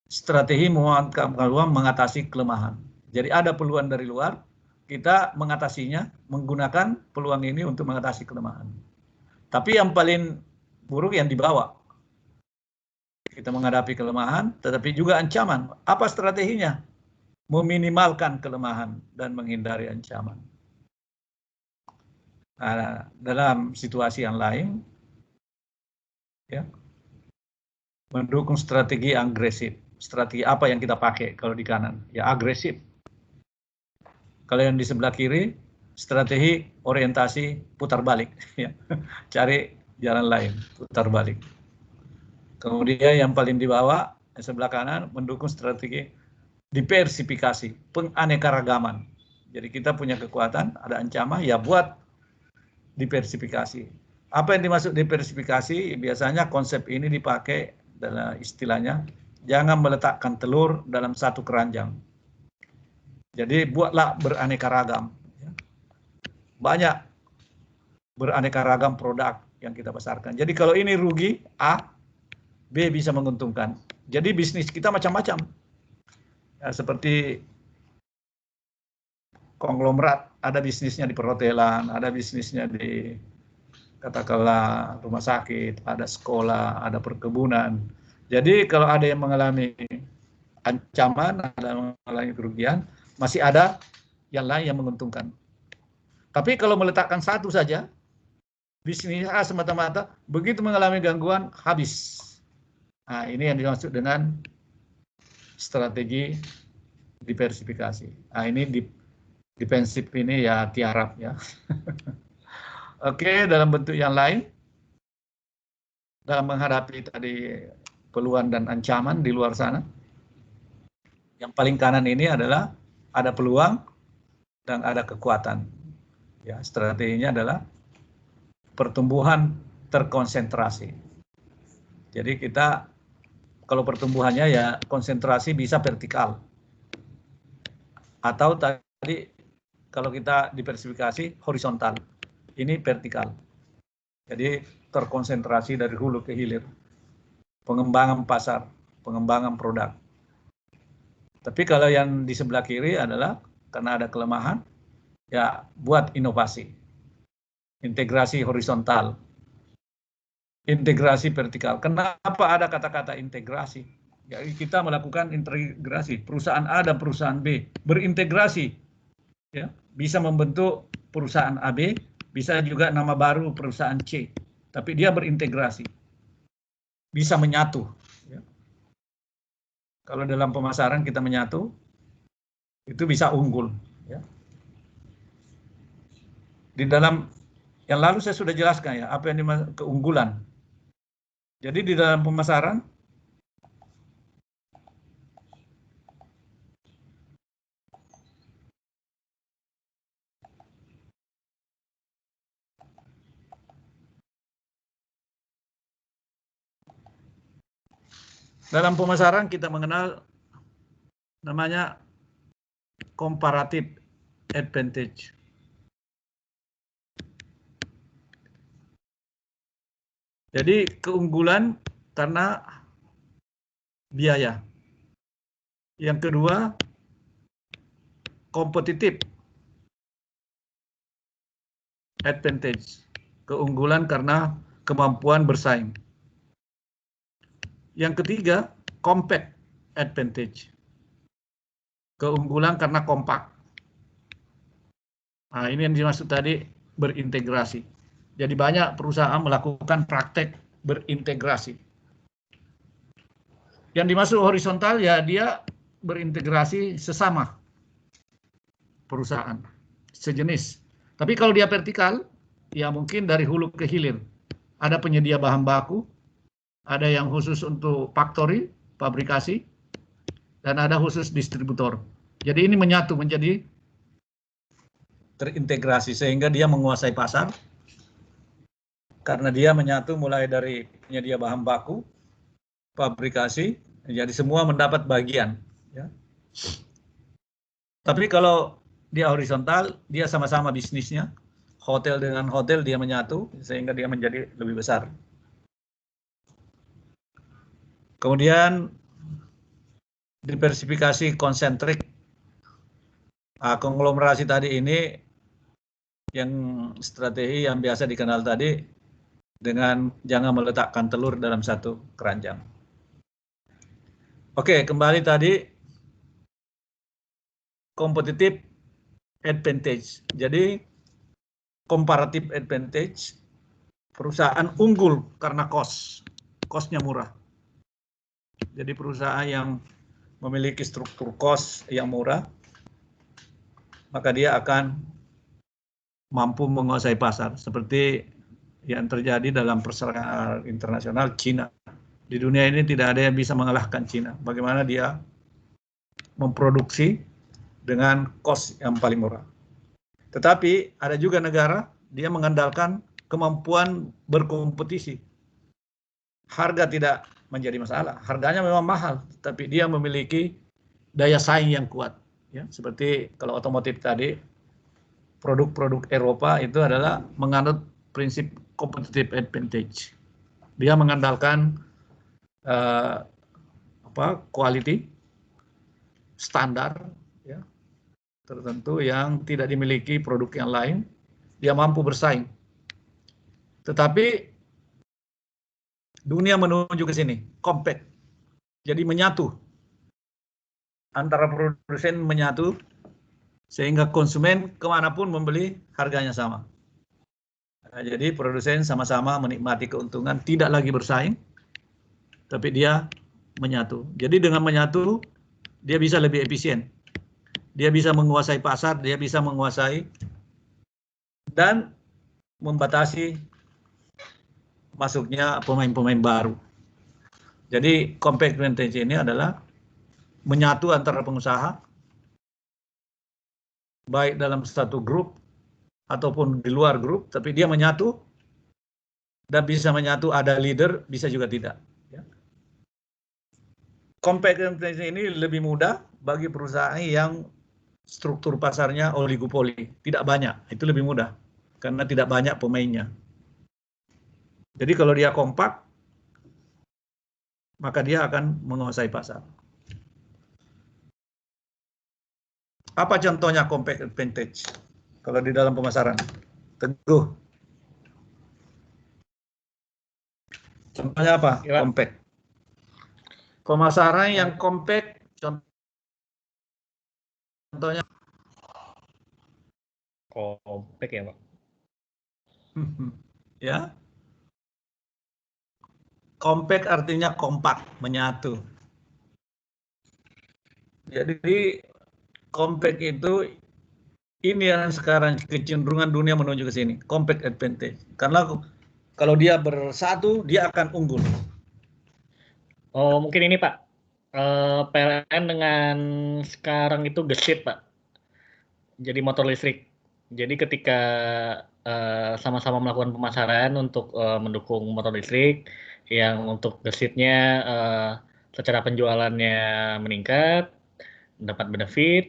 Strategi mengatasi kelemahan. Jadi ada peluang dari luar, kita mengatasinya menggunakan peluang ini untuk mengatasi kelemahan. Tapi yang paling buruk yang dibawa. Kita menghadapi kelemahan, tetapi juga ancaman. Apa strateginya? Meminimalkan kelemahan dan menghindari ancaman. Nah, dalam situasi yang lain, ya, mendukung strategi agresif. Strategi apa yang kita pakai kalau di kanan? Ya agresif. Kalau yang di sebelah kiri, strategi orientasi putar balik. Ya. Cari jalan lain, putar balik. Kemudian yang paling di bawah, di sebelah kanan, mendukung strategi diversifikasi, penganekaragaman. Jadi kita punya kekuatan, ada ancaman, ya buat diversifikasi. Apa yang dimaksud diversifikasi? Biasanya konsep ini dipakai dalam istilahnya, jangan meletakkan telur dalam satu keranjang. Jadi buatlah beraneka ragam. Banyak beraneka ragam produk yang kita pasarkan. Jadi kalau ini rugi, A, B bisa menguntungkan. Jadi bisnis kita macam-macam. Ya, seperti konglomerat, ada bisnisnya di perhotelan, ada bisnisnya di katakanlah rumah sakit, ada sekolah, ada perkebunan. Jadi kalau ada yang mengalami ancaman, ada yang mengalami kerugian, masih ada yang lain yang menguntungkan. Tapi kalau meletakkan satu saja, bisnis A semata-mata, begitu mengalami gangguan, habis. Nah, ini yang dimaksud dengan strategi diversifikasi. Nah, ini defensif ini ya tiarap ya. Oke, dalam bentuk yang lain, dalam menghadapi tadi peluang dan ancaman di luar sana, yang paling kanan ini adalah ada peluang dan ada kekuatan. Ya, strateginya adalah pertumbuhan terkonsentrasi. Jadi kita kalau pertumbuhannya ya konsentrasi bisa vertikal. Atau tadi kalau kita diversifikasi horizontal. Ini vertikal. Jadi terkonsentrasi dari hulu ke hilir. Pengembangan pasar, pengembangan produk. Tapi kalau yang di sebelah kiri adalah karena ada kelemahan, ya buat inovasi. Integrasi horizontal. Integrasi vertikal. Kenapa ada kata-kata integrasi? Ya, kita melakukan integrasi. Perusahaan A dan perusahaan B berintegrasi. Ya, bisa membentuk perusahaan AB, bisa juga nama baru perusahaan C. Tapi dia berintegrasi. Bisa menyatu. Ya. Kalau dalam pemasaran kita menyatu, itu bisa unggul. Ya. Di dalam yang lalu saya sudah jelaskan ya, apa yang dimaksud keunggulan. Jadi di dalam pemasaran, kita mengenal namanya comparative advantage. Jadi keunggulan karena biaya. Yang kedua, kompetitif. advantage, keunggulan karena kemampuan bersaing. Yang ketiga, compact advantage, keunggulan karena kompak. Nah, ini yang dimaksud tadi berintegrasi. Jadi banyak perusahaan melakukan praktek berintegrasi. Yang dimaksud horizontal ya dia berintegrasi sesama perusahaan sejenis. Tapi kalau dia vertikal, ya mungkin dari hulu ke hilir. Ada penyedia bahan baku, ada yang khusus untuk factory, pabrikasi, dan ada khusus distributor. Jadi ini menyatu menjadi terintegrasi sehingga dia menguasai pasar. Karena dia menyatu mulai dari penyedia bahan baku, pabrikasi, jadi semua mendapat bagian. Ya. Tapi kalau dia horizontal, dia sama-sama bisnisnya, hotel dengan hotel dia menyatu, sehingga dia menjadi lebih besar. Kemudian diversifikasi konsentrik. Nah, konglomerasi tadi ini yang strategi yang biasa dikenal tadi dengan jangan meletakkan telur dalam satu keranjang. Oke, kembali tadi competitive advantage. Jadi comparative advantage, perusahaan unggul karena cost-nya murah. Jadi perusahaan yang memiliki struktur cost yang murah, maka dia akan mampu menguasai pasar. Seperti yang terjadi dalam persaingan internasional Cina. Di dunia ini tidak ada yang bisa mengalahkan Cina. Bagaimana dia memproduksi dengan cost yang paling murah. Tetapi ada juga negara dia mengandalkan kemampuan berkompetisi. Harga tidak menjadi masalah. Harganya memang mahal, tapi dia memiliki daya saing yang kuat. Ya, seperti kalau otomotif tadi, produk-produk Eropa itu adalah menganut prinsip competitive advantage. Dia mengandalkan quality standar ya, tertentu yang tidak dimiliki produk yang lain. Dia mampu bersaing. Tetapi dunia menuju ke sini, compact. Jadi menyatu. Antara produsen menyatu, sehingga konsumen kemanapun membeli harganya sama. Nah, jadi produsen sama-sama menikmati keuntungan, tidak lagi bersaing, tapi dia menyatu. Jadi dengan menyatu, dia bisa lebih efisien. Dia bisa menguasai pasar, dia bisa menguasai dan membatasi masuknya pemain-pemain baru. Jadi compact advantage ini adalah menyatu antara pengusaha, baik dalam satu grup ataupun di luar grup, tapi dia menyatu dan bisa menyatu, ada leader, bisa juga tidak. Ya. Compact advantage ini lebih mudah bagi perusahaan yang struktur pasarnya oligopoli, tidak banyak, itu lebih mudah karena tidak banyak pemainnya. Jadi kalau dia kompak, maka dia akan menguasai pasar. Apa contohnya compact advantage kalau di dalam pemasaran? Teguh. Contohnya apa? Ya, compact. Pemasaran yang compact, contohnya compact ya Pak. Ya. Compact artinya kompak, menyatu. Jadi compact itu ini yang sekarang kecenderungan dunia menuju ke sini, compact advantage. Karena kalau dia bersatu, dia akan unggul. Oh, mungkin ini Pak. PLN dengan sekarang itu gesit Pak. Jadi motor listrik. Jadi ketika sama-sama melakukan pemasaran untuk mendukung motor listrik, yang untuk gesitnya secara penjualannya meningkat, mendapat benefit,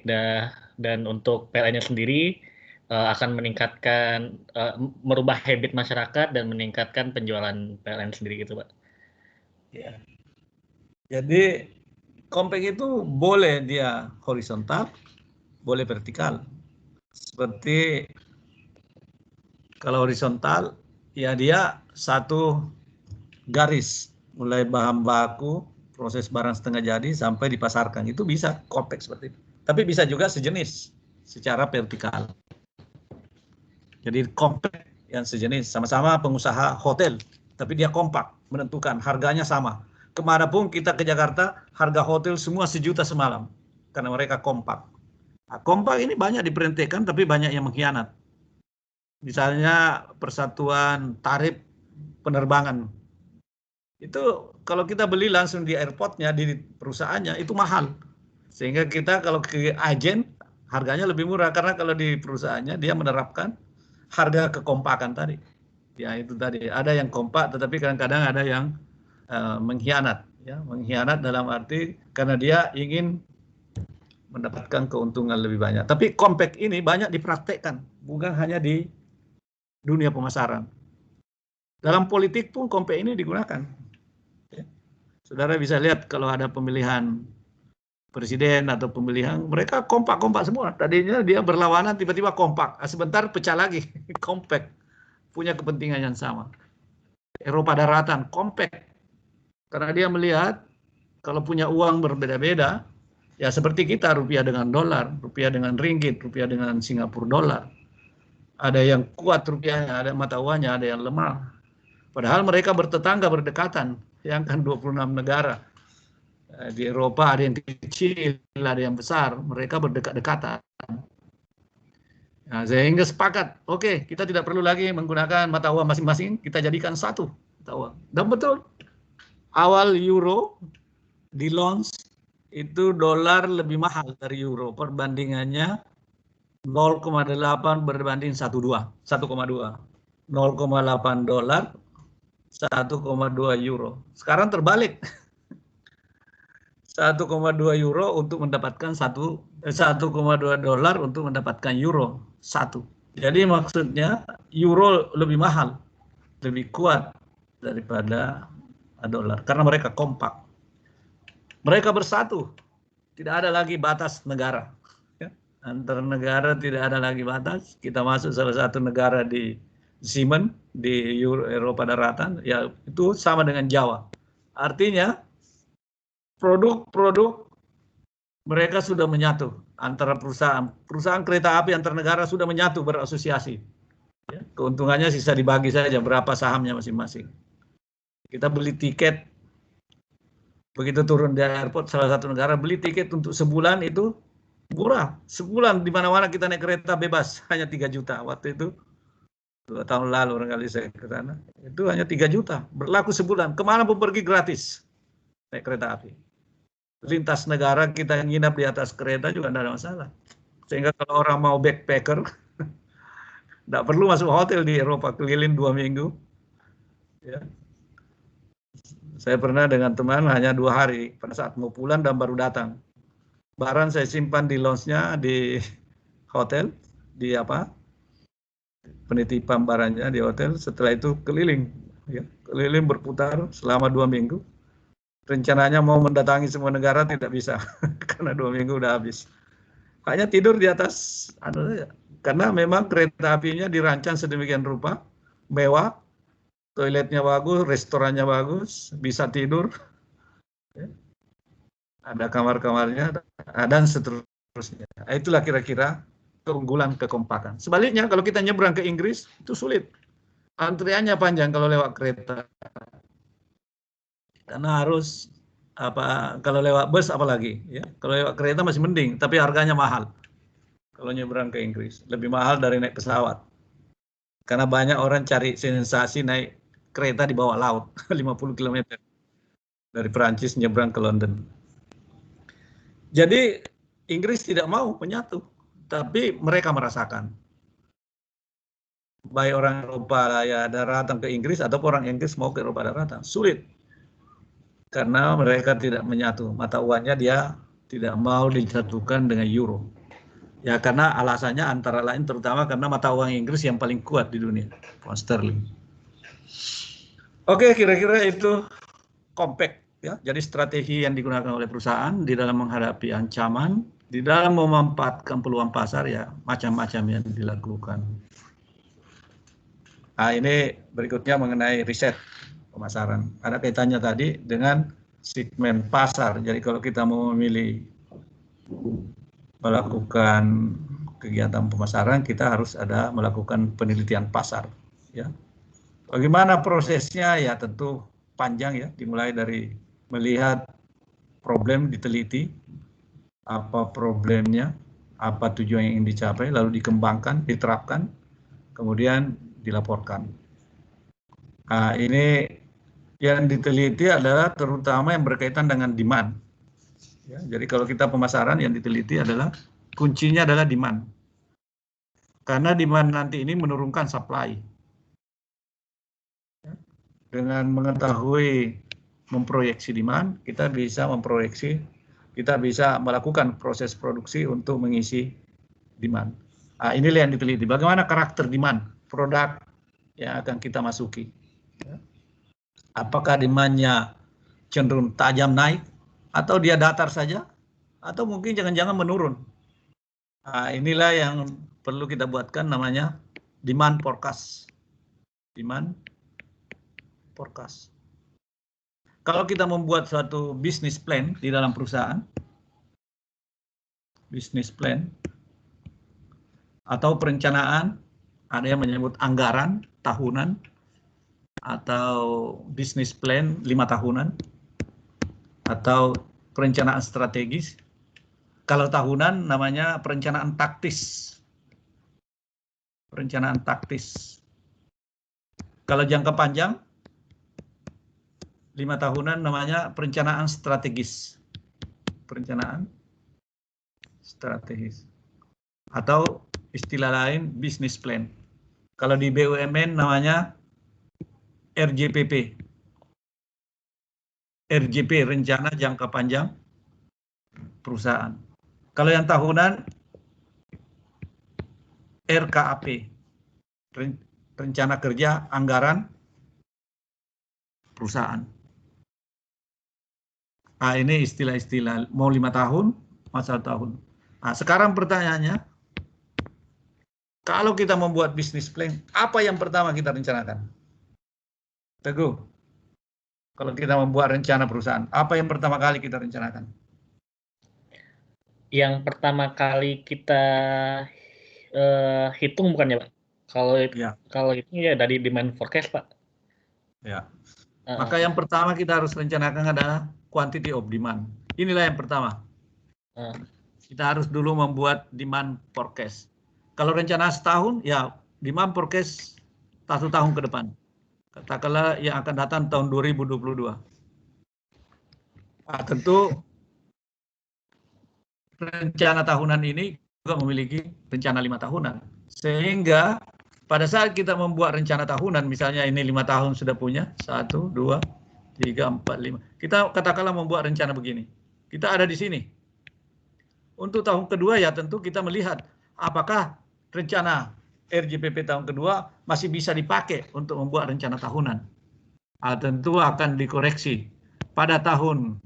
dan untuk PLN-nya sendiri akan meningkatkan, merubah habit masyarakat dan meningkatkan penjualan PLN sendiri gitu Pak. Ya. Jadi compact itu boleh dia horizontal, boleh vertikal. Seperti Kalau horizontal, ya dia satu garis, mulai bahan baku, proses barang setengah jadi sampai dipasarkan. Itu bisa compact seperti itu. Tapi bisa juga sejenis secara vertikal. Jadi compact yang sejenis, sama-sama pengusaha hotel, tapi dia kompak, menentukan harganya sama. Kemanapun kita ke Jakarta, harga hotel semua 1 juta semalam, karena mereka kompak. Nah, kompak ini banyak diperhentikan, tapi banyak yang mengkhianat. Misalnya persatuan tarif penerbangan. Itu kalau kita beli langsung di airportnya, di perusahaannya, itu mahal. Sehingga kita kalau ke agen, harganya lebih murah. Karena kalau di perusahaannya, dia menerapkan harga kekompakan tadi. Ya itu tadi, ada yang kompak, tetapi kadang-kadang ada yang mengkhianat. Ya, mengkhianat dalam arti karena dia ingin mendapatkan keuntungan lebih banyak. Tapi compact ini banyak dipraktekkan, bukan hanya di dunia pemasaran. Dalam politik pun compact ini digunakan. Ya. Saudara bisa lihat kalau ada pemilihan presiden atau pemilihan, mereka kompak-kompak semua. Tadinya dia berlawanan, tiba-tiba kompak. Sebentar pecah lagi, compact. Punya kepentingan yang sama. Eropa daratan, compact. Karena dia melihat kalau punya uang berbeda-beda, ya seperti kita, rupiah dengan dolar, rupiah dengan ringgit, rupiah dengan Singapura dolar. Ada yang kuat rupiahnya, ada mata uangnya, ada yang lemah. Padahal mereka bertetangga, berdekatan, yang kan 26 negara. Di Eropa ada yang kecil, ada yang besar, mereka berdekat-dekatan. Nah, sehingga sepakat, oke, kita tidak perlu lagi menggunakan mata uang masing-masing, kita jadikan satu mata uang. Dan betul, awal euro di launch itu dolar lebih mahal dari euro, perbandingannya 0,8 berbanding 1,2. 0,8 dolar, 1,2 euro. Sekarang terbalik. 1,2 euro untuk mendapatkan 1,2 dolar untuk mendapatkan euro 1. Jadi maksudnya euro lebih mahal, lebih kuat daripada dolar karena mereka kompak. Mereka bersatu, tidak ada lagi batas negara. Antar negara tidak ada lagi batas. Kita masuk salah satu negara di Siemens di Eropa daratan, ya itu sama dengan Jawa. Artinya produk-produk mereka sudah menyatu antara perusahaan kereta api antar negara sudah menyatu berasosiasi. Ya, keuntungannya sisa dibagi saja berapa sahamnya masing-masing. Kita beli tiket begitu turun di airport salah satu negara, beli tiket untuk sebulan itu murah. Sebulan di mana-mana kita naik kereta bebas hanya 3 juta. Waktu itu 2 tahun lalu barangkali saya ke sana. Itu hanya 3 juta. Berlaku sebulan. Kemana pun pergi gratis naik kereta api. Lintas negara kita nginap di atas kereta juga tidak ada masalah. Sehingga kalau orang mau backpacker, tidak perlu masuk hotel di Eropa, keliling 2 minggu. Ya. Saya pernah dengan teman hanya 2 hari, pada saat mau pulang dan baru datang. Barang saya simpan di lounge-nya di hotel, di penitipan barangnya di hotel. Setelah itu keliling, ya, keliling berputar selama 2 minggu. Rencananya mau mendatangi semua negara tidak bisa karena 2 minggu udah habis. Hanya tidur di atas, karena memang kereta apinya dirancang sedemikian rupa, mewah, toiletnya bagus, restorannya bagus, bisa tidur, ya. Ada kamar-kamarnya, dan seterusnya. Itulah kira-kira keunggulan kekompakan. Sebaliknya kalau kita nyebrang ke Inggris itu sulit, antriannya panjang kalau lewat kereta. Karena harus kalau lewat bus apalagi, ya. Kalau lewat kereta masih mending, tapi harganya mahal. Kalau nyebrang ke Inggris lebih mahal dari naik pesawat. Karena banyak orang cari sensasi naik kereta di bawah laut 50 km dari Perancis nyebrang ke London. Jadi Inggris tidak mau menyatu, tapi mereka merasakan. Baik orang Eropa ya daratan ke Inggris ataupun orang Inggris mau ke Eropa daratan, sulit. Karena mereka tidak menyatu, mata uangnya dia tidak mau disatukan dengan euro. Ya karena alasannya antara lain terutama karena mata uang Inggris yang paling kuat di dunia, pound sterling. Oke, kira-kira itu compact, ya. Jadi strategi yang digunakan oleh perusahaan di dalam menghadapi ancaman, di dalam memanfaatkan peluang pasar, ya macam-macam yang dilakukan. Ini berikutnya mengenai riset pemasaran. Ada kaitannya tadi dengan segmen pasar. Jadi kalau kita mau memilih melakukan kegiatan pemasaran, kita harus ada melakukan penelitian pasar. Ya. Bagaimana prosesnya? Ya tentu panjang ya, dimulai dari melihat problem, diteliti apa problemnya, apa tujuan yang ingin dicapai, lalu dikembangkan, diterapkan, kemudian dilaporkan. Nah, ini yang diteliti adalah terutama yang berkaitan dengan demand. Ya, jadi kalau kita pemasaran yang diteliti adalah kuncinya adalah demand. Karena demand nanti ini menurunkan supply. Dengan mengetahui memproyeksi demand, kita bisa memproyeksi, kita bisa melakukan proses produksi untuk mengisi demand. Nah, inilah yang diteliti. Bagaimana karakter demand produk yang akan kita masuki. Apakah demand-nya cenderung tajam naik, atau dia datar saja, atau mungkin jangan-jangan menurun. Nah, inilah yang perlu kita buatkan namanya demand forecast. Demand forecast. Kalau kita membuat suatu business plan di dalam perusahaan, business plan, atau perencanaan, ada yang menyebut anggaran tahunan, atau business plan 5 tahunan, atau perencanaan strategis. Kalau tahunan namanya perencanaan taktis. Perencanaan taktis. Kalau jangka panjang 5 tahunan namanya perencanaan strategis. Perencanaan strategis. Atau istilah lain business plan. Kalau di BUMN namanya RJPP. RJP, rencana jangka panjang perusahaan. Kalau yang tahunan RKAP, rencana kerja anggaran perusahaan. Nah, ini istilah-istilah mau 5 tahun, masa tahun. Nah, sekarang pertanyaannya, kalau kita membuat bisnis plan, apa yang pertama kita rencanakan? Teguh, kalau kita membuat rencana perusahaan, apa yang pertama kali kita rencanakan? Yang pertama kali kita hitung bukan ya, Pak? Kalau itu ya dari demand forecast, Pak. Ya. Maka yang pertama kita harus rencanakan adalah quantity of demand. Inilah yang pertama. Kita harus dulu membuat demand forecast. Kalau rencana setahun, ya demand forecast 1 tahun ke depan. Katakanlah yang akan datang tahun 2022. Nah, tentu rencana tahunan ini juga memiliki rencana 5 tahunan. Sehingga pada saat kita membuat rencana tahunan, misalnya ini 5 tahun sudah punya, 1, 2, 3, 4, 5. Kita katakanlah membuat rencana begini. Kita ada di sini. Untuk tahun kedua ya tentu kita melihat apakah rencana RJPP tahun kedua masih bisa dipakai untuk membuat rencana tahunan. Tentu akan dikoreksi. Pada tahun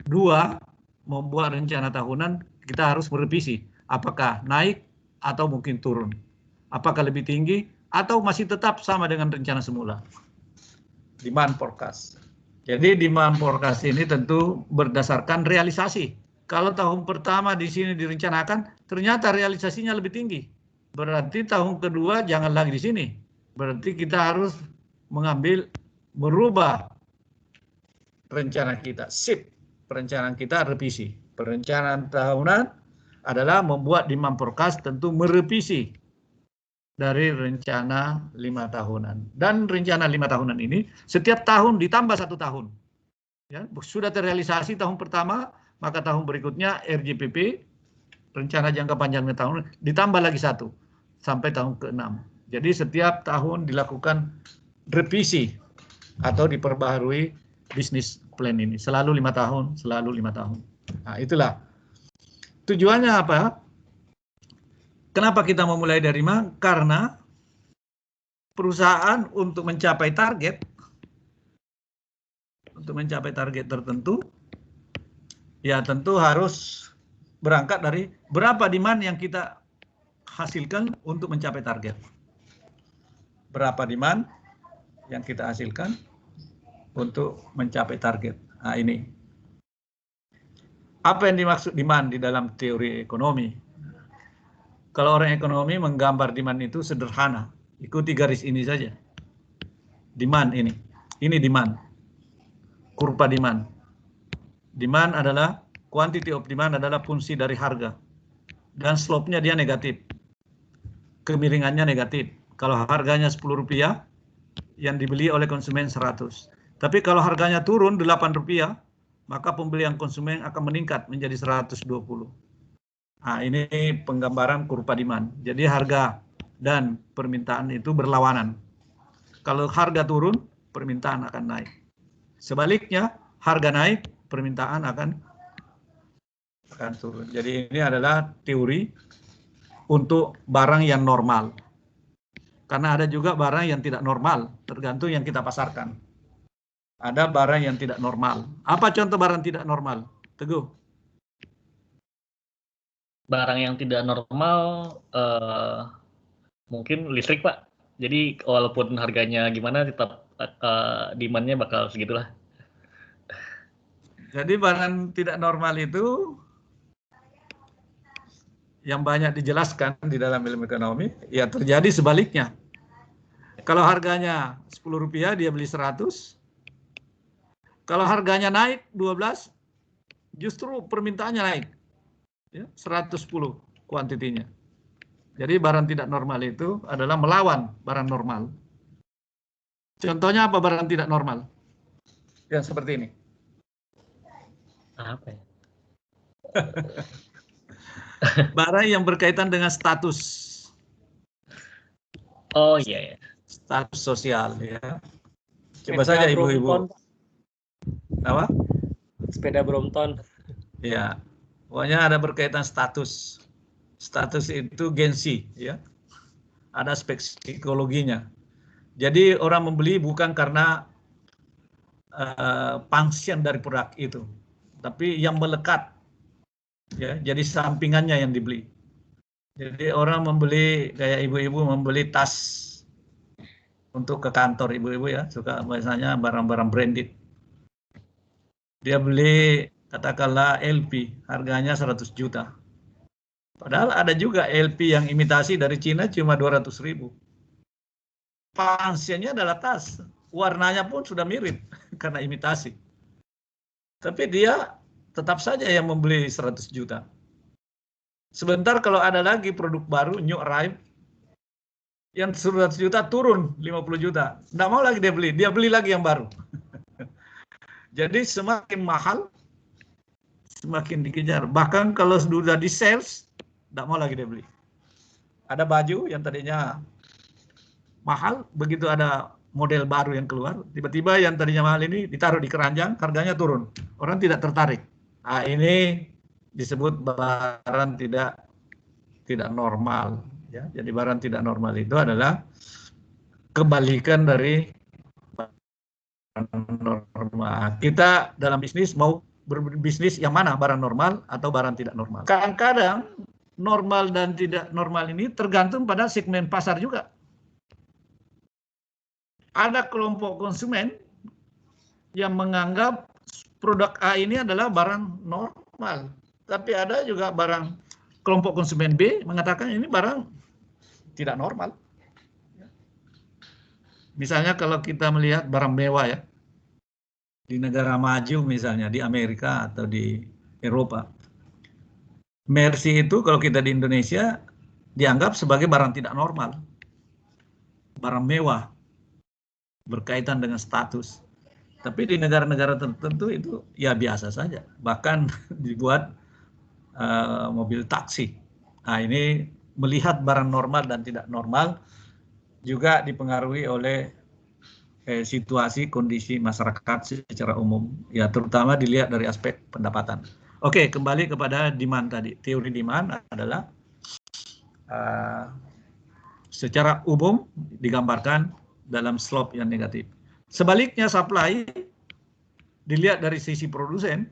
2 membuat rencana tahunan, kita harus merevisi. Apakah naik atau mungkin turun. Apakah lebih tinggi atau masih tetap sama dengan rencana semula. Demand forecast. Jadi demand forecast ini tentu berdasarkan realisasi. Kalau tahun pertama di sini direncanakan, ternyata realisasinya lebih tinggi. Berarti tahun kedua jangan lagi di sini. Berarti kita harus merubah rencana kita. Perencanaan kita revisi. Perencanaan tahunan adalah membuat demand forecast, tentu merevisi dari rencana 5 tahunan. Dan rencana 5 tahunan ini setiap tahun ditambah 1 tahun. Ya, sudah terrealisasi tahun pertama, maka tahun berikutnya RJPP, rencana jangka panjang tahun, ditambah lagi 1 sampai tahun ke-6. Jadi setiap tahun dilakukan revisi atau diperbaharui bisnis plan ini. Selalu 5 tahun, selalu 5 tahun. Nah, itulah. Tujuannya apa? Kenapa kita memulai dari mana? Karena perusahaan untuk mencapai target tertentu, ya tentu harus berangkat dari berapa demand yang kita hasilkan untuk mencapai target. berapa demand yang kita hasilkan untuk mencapai target. Nah, ini. Apa yang dimaksud demand di dalam teori ekonomi? Kalau orang ekonomi menggambar demand itu sederhana. Ikuti garis ini saja. Demand ini. Ini demand. Kurva demand. Demand adalah, quantity of demand adalah fungsi dari harga. Dan slope-nya dia negatif. Kemiringannya negatif. Kalau harganya Rp10, yang dibeli oleh konsumen 100. Tapi kalau harganya turun Rp8, maka pembelian konsumen akan meningkat menjadi 120. Nah, ini penggambaran kurva demand. Jadi harga dan permintaan itu berlawanan. Kalau harga turun, permintaan akan naik. Sebaliknya, harga naik, permintaan akan turun. Jadi ini adalah teori untuk barang yang normal. Karena ada juga barang yang tidak normal, tergantung yang kita pasarkan. Ada barang yang tidak normal. Apa contoh barang tidak normal? Teguh. Barang yang tidak normal mungkin listrik, Pak. Jadi walaupun harganya gimana tetap demand-nya bakal segitulah. Jadi barang tidak normal itu yang banyak dijelaskan di dalam ilmu ekonomi, ya terjadi sebaliknya. Kalau harganya Rp10, dia beli 100. Kalau harganya naik 12, justru permintaannya naik. Ya, 110 kuantitinya. Jadi barang tidak normal itu adalah melawan barang normal. Contohnya apa barang tidak normal? Yang seperti ini. Apa ya? Barang yang berkaitan dengan status. Oh iya ya. Status sosial ya. Coba saja ibu-ibu. Apa? Sepeda Brompton. Ya. Pokoknya ada berkaitan status. Status itu gengsi ya. Ada aspek psikologinya. Jadi orang membeli bukan karena function dari produk itu, tapi yang melekat. Ya, jadi sampingannya yang dibeli. Jadi orang membeli, kayak ibu-ibu membeli tas untuk ke kantor, ibu-ibu ya, suka biasanya barang-barang branded. Dia beli katakanlah LP, harganya 100 juta. Padahal ada juga LP yang imitasi dari Cina cuma 200.000. Fungsinya adalah tas, warnanya pun sudah mirip karena imitasi. Tapi dia tetap saja yang membeli 100 juta. Sebentar kalau ada lagi produk baru, new arrive, yang 100 juta turun 50 juta. Nggak mau lagi dia beli lagi yang baru. Jadi semakin mahal, semakin dikejar. Bahkan kalau sudah di sales, nggak mau lagi dia beli. Ada baju yang tadinya mahal, begitu ada model baru yang keluar, tiba-tiba yang tadinya mahal ini ditaruh di keranjang, harganya turun. Orang tidak tertarik. Nah, ini disebut barang tidak normal. Ya, jadi barang tidak normal itu adalah kebalikan dari normal. Kita dalam bisnis mau berbisnis yang mana, barang normal atau barang tidak normal. Kadang-kadang normal dan tidak normal ini tergantung pada segmen pasar juga. Ada kelompok konsumen yang menganggap produk A ini adalah barang normal. Tapi ada juga barang kelompok konsumen B mengatakan ini barang tidak normal. Misalnya kalau kita melihat barang mewah ya, di negara maju misalnya, di Amerika atau di Eropa. Mercy itu kalau kita di Indonesia dianggap sebagai barang tidak normal. Barang mewah, berkaitan dengan status. Tapi di negara-negara tertentu itu ya biasa saja. Bahkan dibuat mobil taksi. Nah, ini melihat barang normal dan tidak normal juga dipengaruhi oleh situasi kondisi masyarakat secara umum. Ya, terutama dilihat dari aspek pendapatan. Oke, kembali kepada demand tadi. Teori demand adalah secara umum digambarkan dalam slope yang negatif. Sebaliknya supply dilihat dari sisi produsen,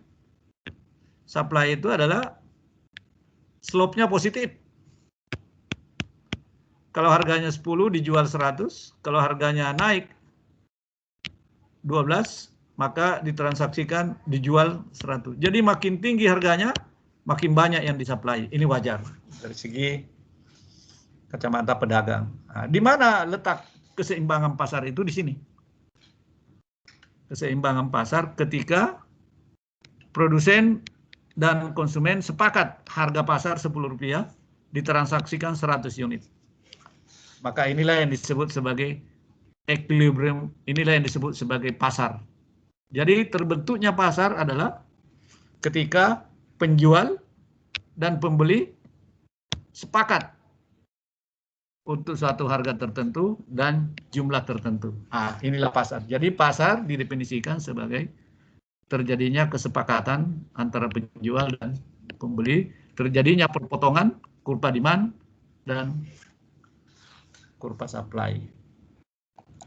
supply itu adalah slope-nya positif. Kalau harganya 10 dijual 100, kalau harganya naik 12, maka ditransaksikan dijual 100. Jadi makin tinggi harganya, makin banyak yang disuplai. Ini wajar dari segi kacamata pedagang. Nah, di mana letak keseimbangan pasar itu? Di sini. Keseimbangan pasar ketika produsen dan konsumen sepakat harga pasar Rp10 ditransaksikan 100 unit. Maka inilah yang disebut sebagai equilibrium, inilah yang disebut sebagai pasar. Jadi terbentuknya pasar adalah ketika penjual dan pembeli sepakat untuk suatu harga tertentu dan jumlah tertentu. Ah, inilah pasar. Jadi pasar didefinisikan sebagai terjadinya kesepakatan antara penjual dan pembeli, terjadinya perpotongan kurva demand dan kurva supply.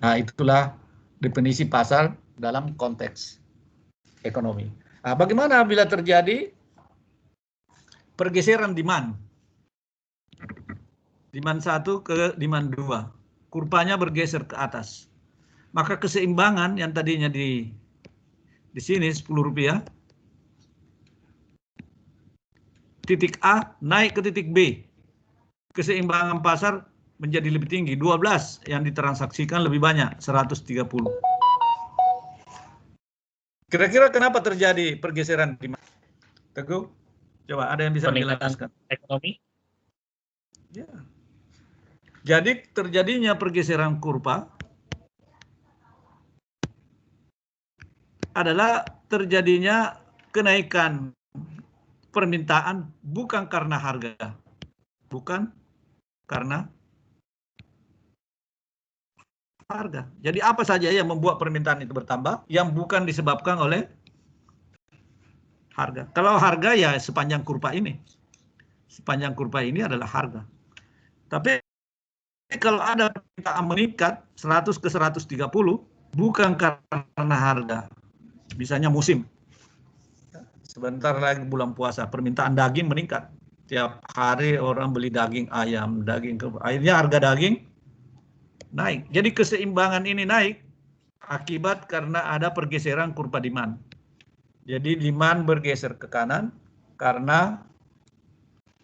Nah, itulah definisi pasar dalam konteks ekonomi. Nah, bagaimana bila terjadi pergeseran demand? Demand 1 ke demand 2. Kurvanya bergeser ke atas. Maka keseimbangan yang tadinya di sini Rp10, titik A naik ke titik B. Keseimbangan pasar menjadi lebih tinggi, 12 yang ditransaksikan lebih banyak, 130. Kira-kira kenapa terjadi pergeseran demand? Teguh, coba ada yang bisa menjelaskan? Ekonomi? Ya. Jadi terjadinya pergeseran kurva adalah terjadinya kenaikan permintaan bukan karena harga, bukan karena harga. Jadi apa saja yang membuat permintaan itu bertambah yang bukan disebabkan oleh harga. Kalau harga ya sepanjang kurva ini. Sepanjang kurva ini adalah harga. Tapi kalau ada permintaan meningkat 100 ke 130 bukan karena harga. Misalnya musim. Sebentar lagi bulan puasa, permintaan daging meningkat. Tiap hari orang beli daging ayam, daging kerbau. Akhirnya harga daging naik. Jadi keseimbangan ini naik akibat karena ada pergeseran kurva demand. Jadi demand bergeser ke kanan karena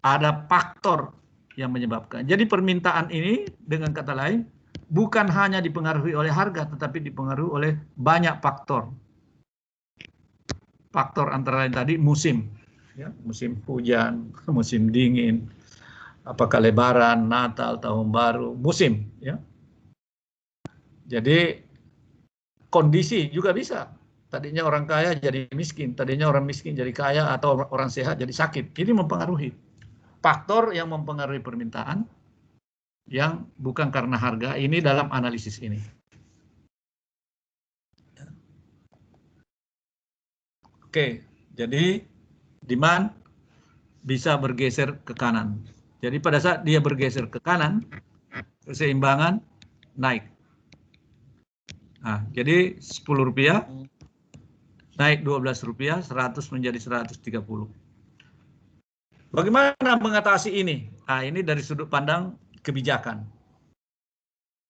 ada faktor yang menyebabkan. Jadi permintaan ini dengan kata lain bukan hanya dipengaruhi oleh harga, tetapi dipengaruhi oleh banyak faktor. Faktor antara lain tadi musim, ya, musim hujan, musim dingin, apakah Lebaran, Natal, Tahun Baru, musim, ya. Jadi kondisi juga bisa. Tadinya orang kaya jadi miskin, tadinya orang miskin jadi kaya, atau orang sehat jadi sakit. Ini mempengaruhi. Faktor yang mempengaruhi permintaan yang bukan karena harga, ini dalam analisis ini. Oke, jadi demand bisa bergeser ke kanan. Jadi pada saat dia bergeser ke kanan, keseimbangan naik. Nah, jadi Rp10 naik Rp12, 100 menjadi 130. Bagaimana mengatasi ini? Nah, ini dari sudut pandang kebijakan.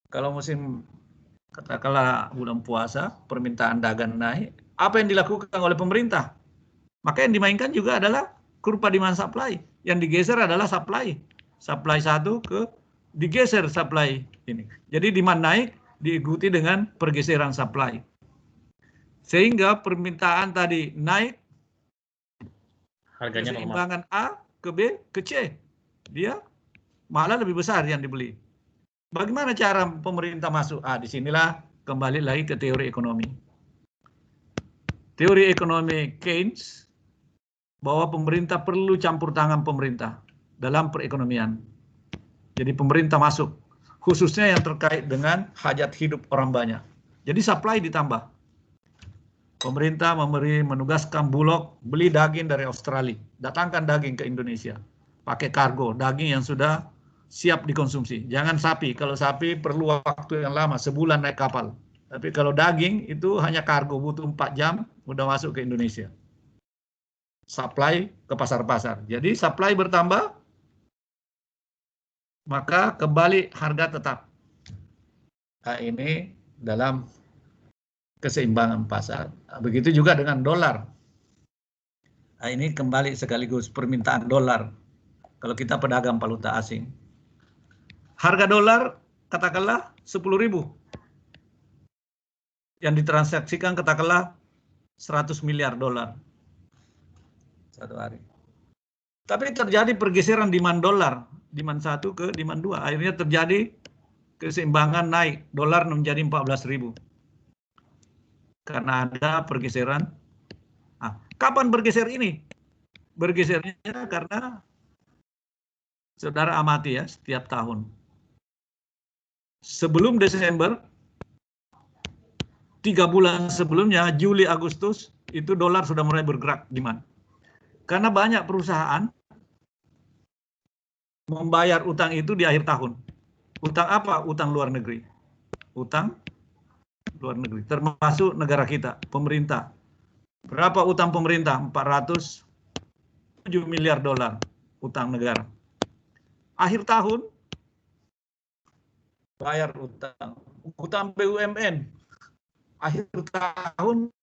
Kalau musim katakanlah bulan puasa, permintaan dagang naik, apa yang dilakukan oleh pemerintah? Maka yang dimainkan juga adalah kurva demand supply. Yang digeser adalah supply. Supply 1 ke digeser supply ini. Jadi demand naik diikuti dengan pergeseran supply. Sehingga permintaan tadi naik, Harganya keseimbangan A ke B ke C. Dia malah lebih besar yang dibeli. Bagaimana cara pemerintah masuk? Disinilah kembali lagi ke teori ekonomi. Teori ekonomi Keynes bahwa pemerintah perlu campur tangan pemerintah dalam perekonomian. Jadi pemerintah masuk, khususnya yang terkait dengan hajat hidup orang banyak. Jadi supply ditambah. Pemerintah menugaskan Bulog beli daging dari Australia, datangkan daging ke Indonesia, pakai kargo, daging yang sudah siap dikonsumsi. Jangan sapi, kalau sapi perlu waktu yang lama, sebulan naik kapal. Tapi kalau daging itu hanya kargo, butuh 4 jam, udah masuk ke Indonesia. Supply ke pasar-pasar. Jadi supply bertambah, maka kembali harga tetap. Nah, ini dalam keseimbangan pasar. Begitu juga dengan dolar. Nah, ini kembali sekaligus permintaan dolar. Kalau kita pedagang valuta asing. Harga dolar katakanlah 10.000. Yang ditransaksikan katakanlah 100 miliar dolar satu hari. Tapi terjadi pergeseran demand dolar, demand 1 ke demand 2. Akhirnya terjadi keseimbangan naik, dolar menjadi 14.000. Karena ada pergeseran. Nah, kapan bergeser ini? Bergesernya karena saudara amati ya, setiap tahun. Sebelum Desember, 3 bulan sebelumnya, Juli, Agustus, itu dolar sudah mulai bergerak demand. Karena banyak perusahaan membayar utang itu di akhir tahun. Utang apa? Utang luar negeri. Utang luar negeri, termasuk negara kita, pemerintah. Berapa utang pemerintah? 407 miliar dolar utang negara. Akhir tahun, bayar utang. Utang BUMN. Akhir tahun,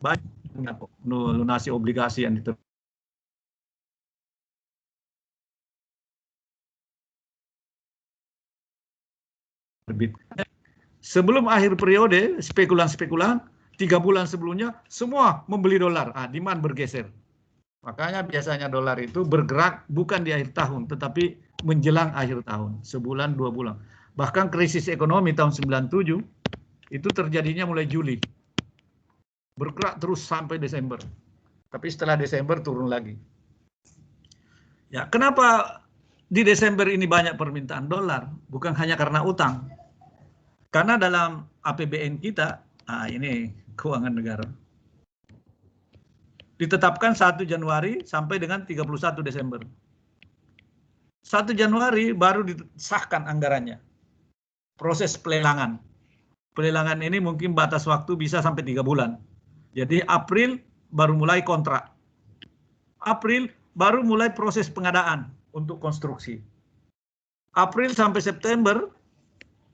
banyak lunasi obligasi yang diterbitkan. Sebelum akhir periode, spekulan-spekulan 3 bulan sebelumnya semua membeli dolar. Demand bergeser. Makanya biasanya dolar itu bergerak bukan di akhir tahun, tetapi menjelang akhir tahun, sebulan 2 bulan. Bahkan krisis ekonomi tahun 97 itu terjadinya mulai Juli, bergerak terus sampai Desember. Tapi setelah Desember turun lagi. Ya, kenapa di Desember ini banyak permintaan dolar? Bukan hanya karena utang. Karena dalam APBN kita, ini keuangan negara, ditetapkan 1 Januari sampai dengan 31 Desember. 1 Januari baru disahkan anggarannya. Proses pelelangan. Pelelangan ini mungkin batas waktu bisa sampai 3 bulan. Jadi April baru mulai kontrak. April baru mulai proses pengadaan untuk konstruksi. April sampai September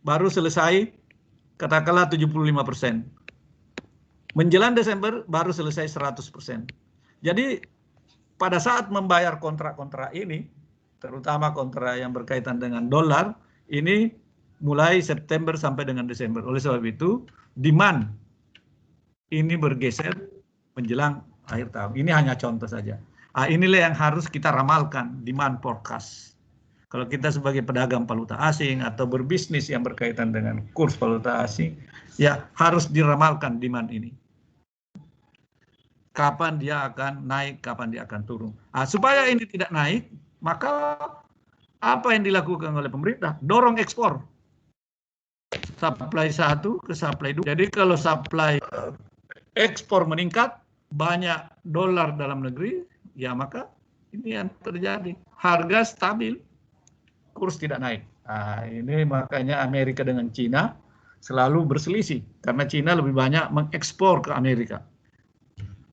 baru selesai katakanlah 75%. Menjelang Desember baru selesai 100%. Jadi pada saat membayar kontrak-kontrak ini, terutama kontrak yang berkaitan dengan dolar, ini mulai September sampai dengan Desember. Oleh sebab itu, demand ini bergeser menjelang akhir tahun. Ini hanya contoh saja. Inilah yang harus kita ramalkan, demand forecast. Kalau kita sebagai pedagang valuta asing atau berbisnis yang berkaitan dengan kurs valuta asing, ya harus diramalkan demand ini. Kapan dia akan naik, kapan dia akan turun. Supaya ini tidak naik, maka apa yang dilakukan oleh pemerintah? Dorong ekspor. Supply 1 ke supply 2. Jadi kalau supply ekspor meningkat, banyak dolar dalam negeri, ya maka ini yang terjadi. Harga stabil, kurs tidak naik. Ini makanya Amerika dengan Cina selalu berselisih. Karena Cina lebih banyak mengekspor ke Amerika.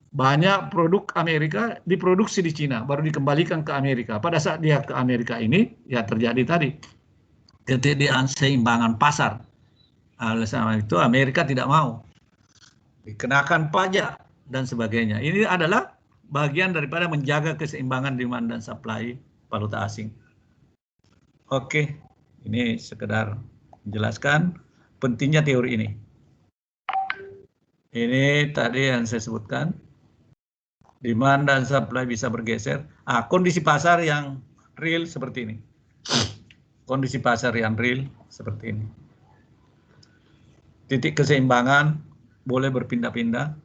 Banyak produk Amerika diproduksi di Cina, baru dikembalikan ke Amerika. Pada saat dia ke Amerika ini, ya terjadi tadi ketidakseimbangan pasar. Oleh sebab itu Amerika tidak mau dikenakan pajak dan sebagainya. Ini adalah bagian daripada menjaga keseimbangan demand dan supply valuta asing. Oke, ini sekedar menjelaskan pentingnya teori ini. Ini tadi yang saya sebutkan. Demand dan supply bisa bergeser. Kondisi pasar yang real seperti ini. Kondisi pasar yang real seperti ini. Titik keseimbangan boleh berpindah-pindah.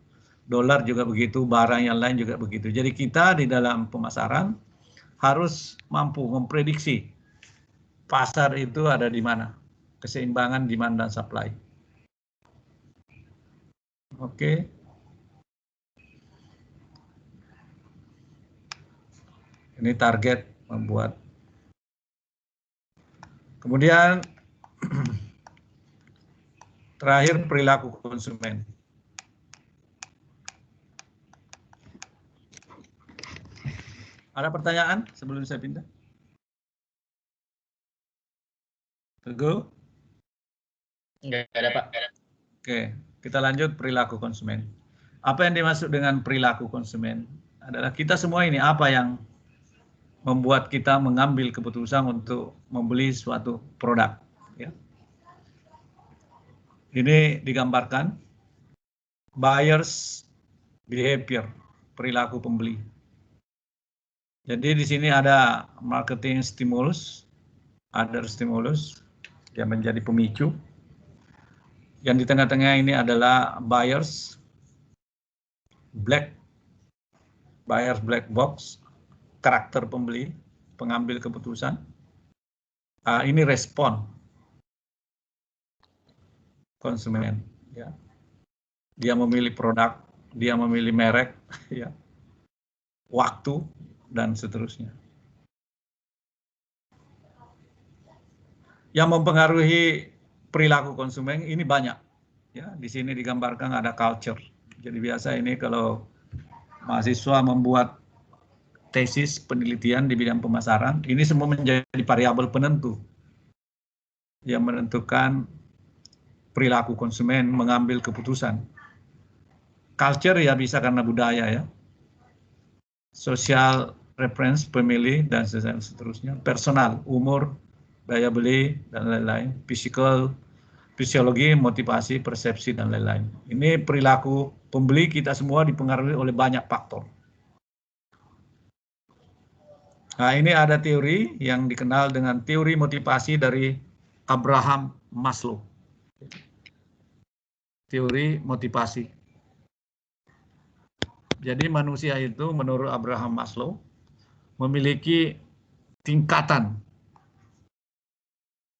Dolar juga begitu, barang yang lain juga begitu. Jadi kita di dalam pemasaran harus mampu memprediksi pasar itu ada di mana. Keseimbangan demand dan supply. Oke. Ini target membuat. Kemudian terakhir perilaku konsumen. Ada pertanyaan sebelum saya pindah? Teguh? Enggak ada, Pak. Oke, kita lanjut perilaku konsumen. Apa yang dimaksud dengan perilaku konsumen? Adalah kita semua ini apa yang membuat kita mengambil keputusan untuk membeli suatu produk. Ya. Ini digambarkan buyers behavior, perilaku pembeli. Jadi di sini ada marketing stimulus, other stimulus yang menjadi pemicu. Yang di tengah-tengah ini adalah buyers black box, karakter pembeli, pengambil keputusan. Ini respon konsumen. Ya. Dia memilih produk, dia memilih merek, ya, waktu, dan seterusnya. Yang mempengaruhi perilaku konsumen ini banyak. Ya, di sini digambarkan ada culture. Jadi biasa ini kalau mahasiswa membuat tesis penelitian di bidang pemasaran, ini semua menjadi variabel penentu yang menentukan perilaku konsumen mengambil keputusan. Culture ya bisa karena budaya ya, social reference pemilih dan seterusnya, personal, umur, daya beli dan lain-lain, fisiologi, motivasi, persepsi dan lain-lain. Ini perilaku pembeli kita semua dipengaruhi oleh banyak faktor. Nah, ini ada teori yang dikenal dengan teori motivasi dari Abraham Maslow. Teori motivasi. Jadi manusia itu menurut Abraham Maslow memiliki tingkatan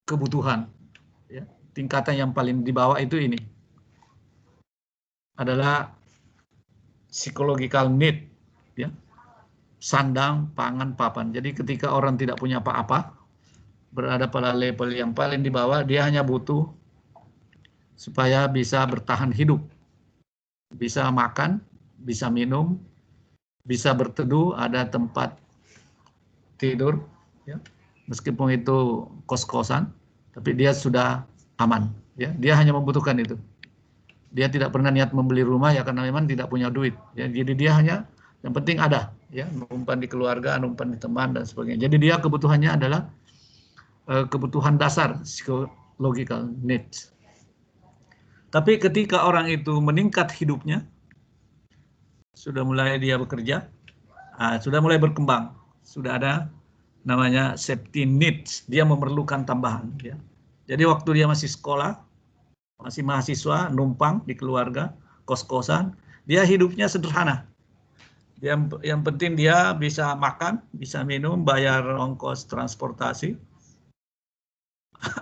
kebutuhan. Ya, tingkatan yang paling di bawah itu ini adalah psychological need, ya, sandang, pangan, papan. Jadi ketika orang tidak punya apa-apa, berada pada level yang paling di bawah, dia hanya butuh supaya bisa bertahan hidup, bisa makan, bisa minum, bisa berteduh, ada tempat tidur, ya. Meskipun itu kos-kosan, tapi dia sudah aman. Ya. Dia hanya membutuhkan itu. Dia tidak pernah niat membeli rumah ya karena memang tidak punya duit. Ya. Jadi dia hanya yang penting ada, ya, numpan di keluarga, numpan di teman dan sebagainya. Jadi dia kebutuhannya adalah kebutuhan dasar, psychological needs. Tapi ketika orang itu meningkat hidupnya, sudah mulai dia bekerja, sudah mulai berkembang, sudah ada namanya safety needs, dia memerlukan tambahan. Ya. Jadi waktu dia masih sekolah, masih mahasiswa, numpang di keluarga, kos-kosan, dia hidupnya sederhana. Yang penting dia bisa makan, bisa minum, bayar ongkos transportasi,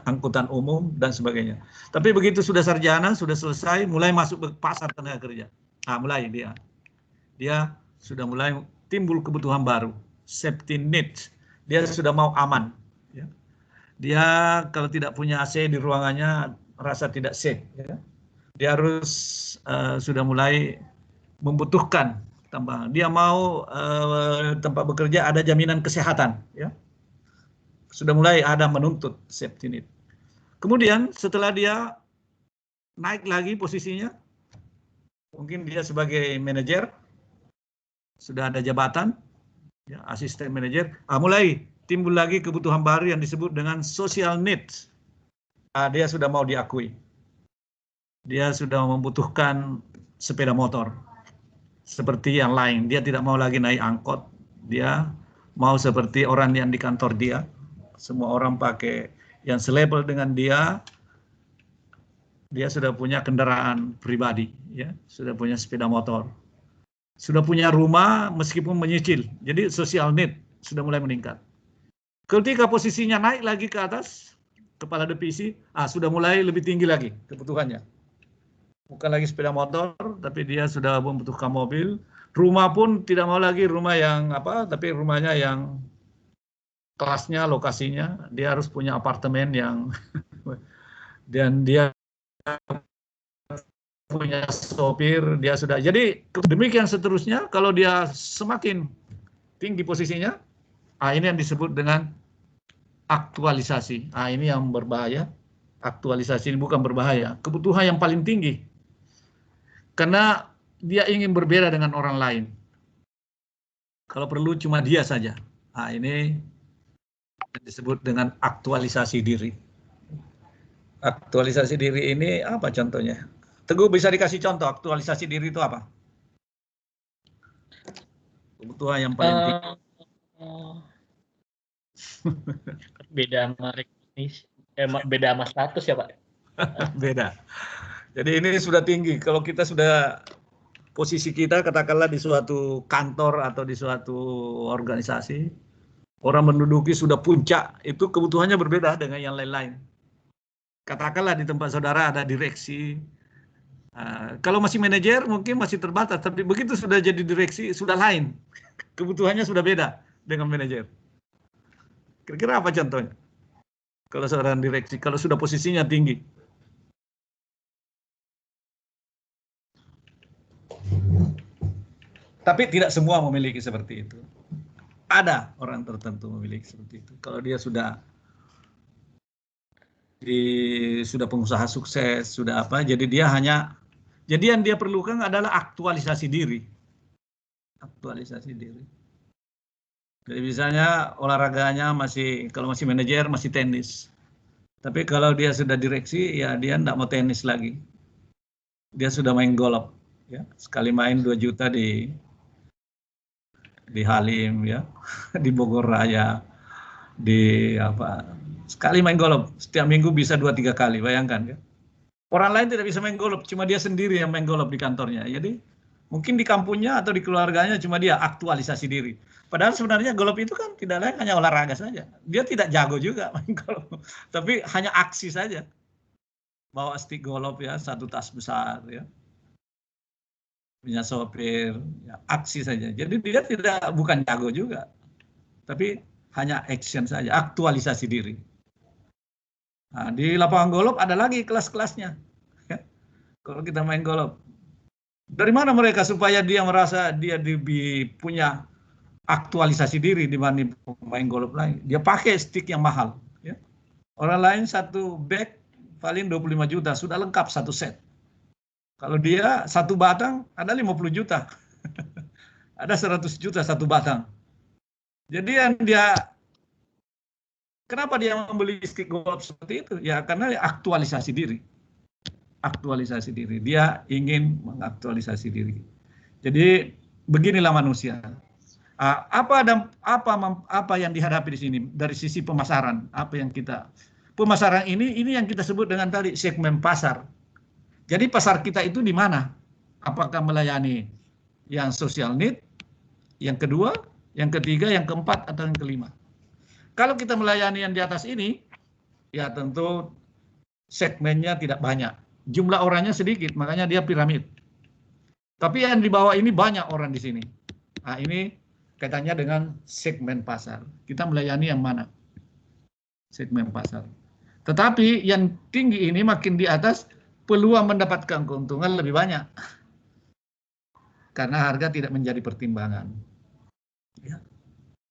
angkutan umum, dan sebagainya. Tapi begitu sudah sarjana, sudah selesai, mulai masuk ke pasar tenaga kerja. Mulai dia sudah mulai timbul kebutuhan baru, safety needs. Dia sudah mau aman. Ya. Dia kalau tidak punya AC di ruangannya, rasa tidak safe. Ya. Dia harus sudah mulai membutuhkan tambahan. Dia mau tempat bekerja ada jaminan kesehatan. Ya. Sudah mulai ada menuntut safety net. Kemudian setelah dia naik lagi posisinya, mungkin dia sebagai manajer, sudah ada jabatan, ya, asisten manajer, mulai timbul lagi kebutuhan baru yang disebut dengan social needs. Dia sudah mau diakui. Dia sudah membutuhkan sepeda motor. Seperti yang lain, dia tidak mau lagi naik angkot. Dia mau seperti orang yang di kantor dia. Semua orang pakai yang selevel dengan dia. Dia sudah punya kendaraan pribadi, ya, sudah punya sepeda motor. Sudah punya rumah meskipun menyicil. Jadi social need sudah mulai meningkat. Ketika posisinya naik lagi ke atas, kepala divisi, sudah mulai lebih tinggi lagi kebutuhannya. Bukan lagi sepeda motor, tapi dia sudah membutuhkan mobil. Rumah pun tidak mau lagi rumah yang tapi rumahnya yang kelasnya, lokasinya. Dia harus punya apartemen yang dan dia punya sopir, dia sudah. Jadi demikian seterusnya, kalau dia semakin tinggi posisinya, ini yang disebut dengan aktualisasi. Ini yang berbahaya. Aktualisasi ini bukan berbahaya, kebutuhan yang paling tinggi. Karena dia ingin berbeda dengan orang lain. Kalau perlu cuma dia saja. Ini disebut dengan aktualisasi diri. Aktualisasi diri ini apa contohnya? Teguh bisa dikasih contoh aktualisasi diri itu apa? Kebutuhan yang paling tinggi. Beda sama recognition, beda sama status ya Pak? Beda. Jadi ini sudah tinggi. Kalau kita sudah posisi kita katakanlah di suatu kantor atau di suatu organisasi, orang menduduki sudah puncak, itu kebutuhannya berbeda dengan yang lain-lain. Katakanlah di tempat saudara ada direksi. Kalau masih manajer mungkin masih terbatas, tapi begitu sudah jadi direksi sudah lain. Kebutuhannya sudah beda dengan manajer. Kira-kira apa contohnya? Kalau seorang direksi, kalau sudah posisinya tinggi. Tapi tidak semua memiliki seperti itu. Ada orang tertentu memiliki seperti itu. Kalau dia sudah pengusaha sukses, sudah apa, jadi yang dia perlukan adalah aktualisasi diri. Aktualisasi diri. Jadi misalnya olahraganya kalau masih manajer masih tenis. Tapi kalau dia sudah direksi, ya dia tidak mau tenis lagi. Dia sudah main golf. Ya, sekali main 2 juta di Halim, ya, di Bogor Raya, sekali main golf, setiap minggu bisa 2-3 kali, bayangkan ya. Orang lain tidak bisa main golf, cuma dia sendiri yang main golf di kantornya. Jadi mungkin di kampungnya atau di keluarganya cuma dia aktualisasi diri. Padahal sebenarnya golf itu kan tidak lain hanya olahraga saja. Dia tidak jago juga main golf, tapi hanya aksi saja. Bawa stick golf ya, 1 tas besar ya. Punya sopir, ya, aksi saja. Jadi dia bukan jago juga, tapi hanya action saja, aktualisasi diri. Nah, di lapangan golf ada lagi kelas-kelasnya. Ya. Kalau kita main golf, dari mana mereka supaya dia merasa dia punya aktualisasi diri dibanding pemain golf lain? Dia pakai stick yang mahal. Ya. Orang lain satu bag paling 25 juta, sudah lengkap satu set. Kalau dia satu batang ada 50 juta. Ada 100 juta satu batang. Jadi kenapa dia membeli stick golf seperti itu? Ya karena aktualisasi diri. Aktualisasi diri. Dia ingin mengaktualisasi diri. Jadi beginilah manusia. Apa yang dihadapi di sini dari sisi pemasaran? Pemasaran ini yang kita sebut dengan tadi segmen pasar. Jadi pasar kita itu di mana? Apakah melayani yang social need, yang kedua, yang ketiga, yang keempat, atau yang kelima? Kalau kita melayani yang di atas ini, ya tentu segmennya tidak banyak. Jumlah orangnya sedikit, makanya dia piramid. Tapi yang di bawah ini banyak orang di sini. Nah, ini kaitannya dengan segmen pasar. Kita melayani yang mana? Segmen pasar. Tetapi yang tinggi ini makin di atas, peluang mendapatkan keuntungan lebih banyak. Karena harga tidak menjadi pertimbangan. Ya.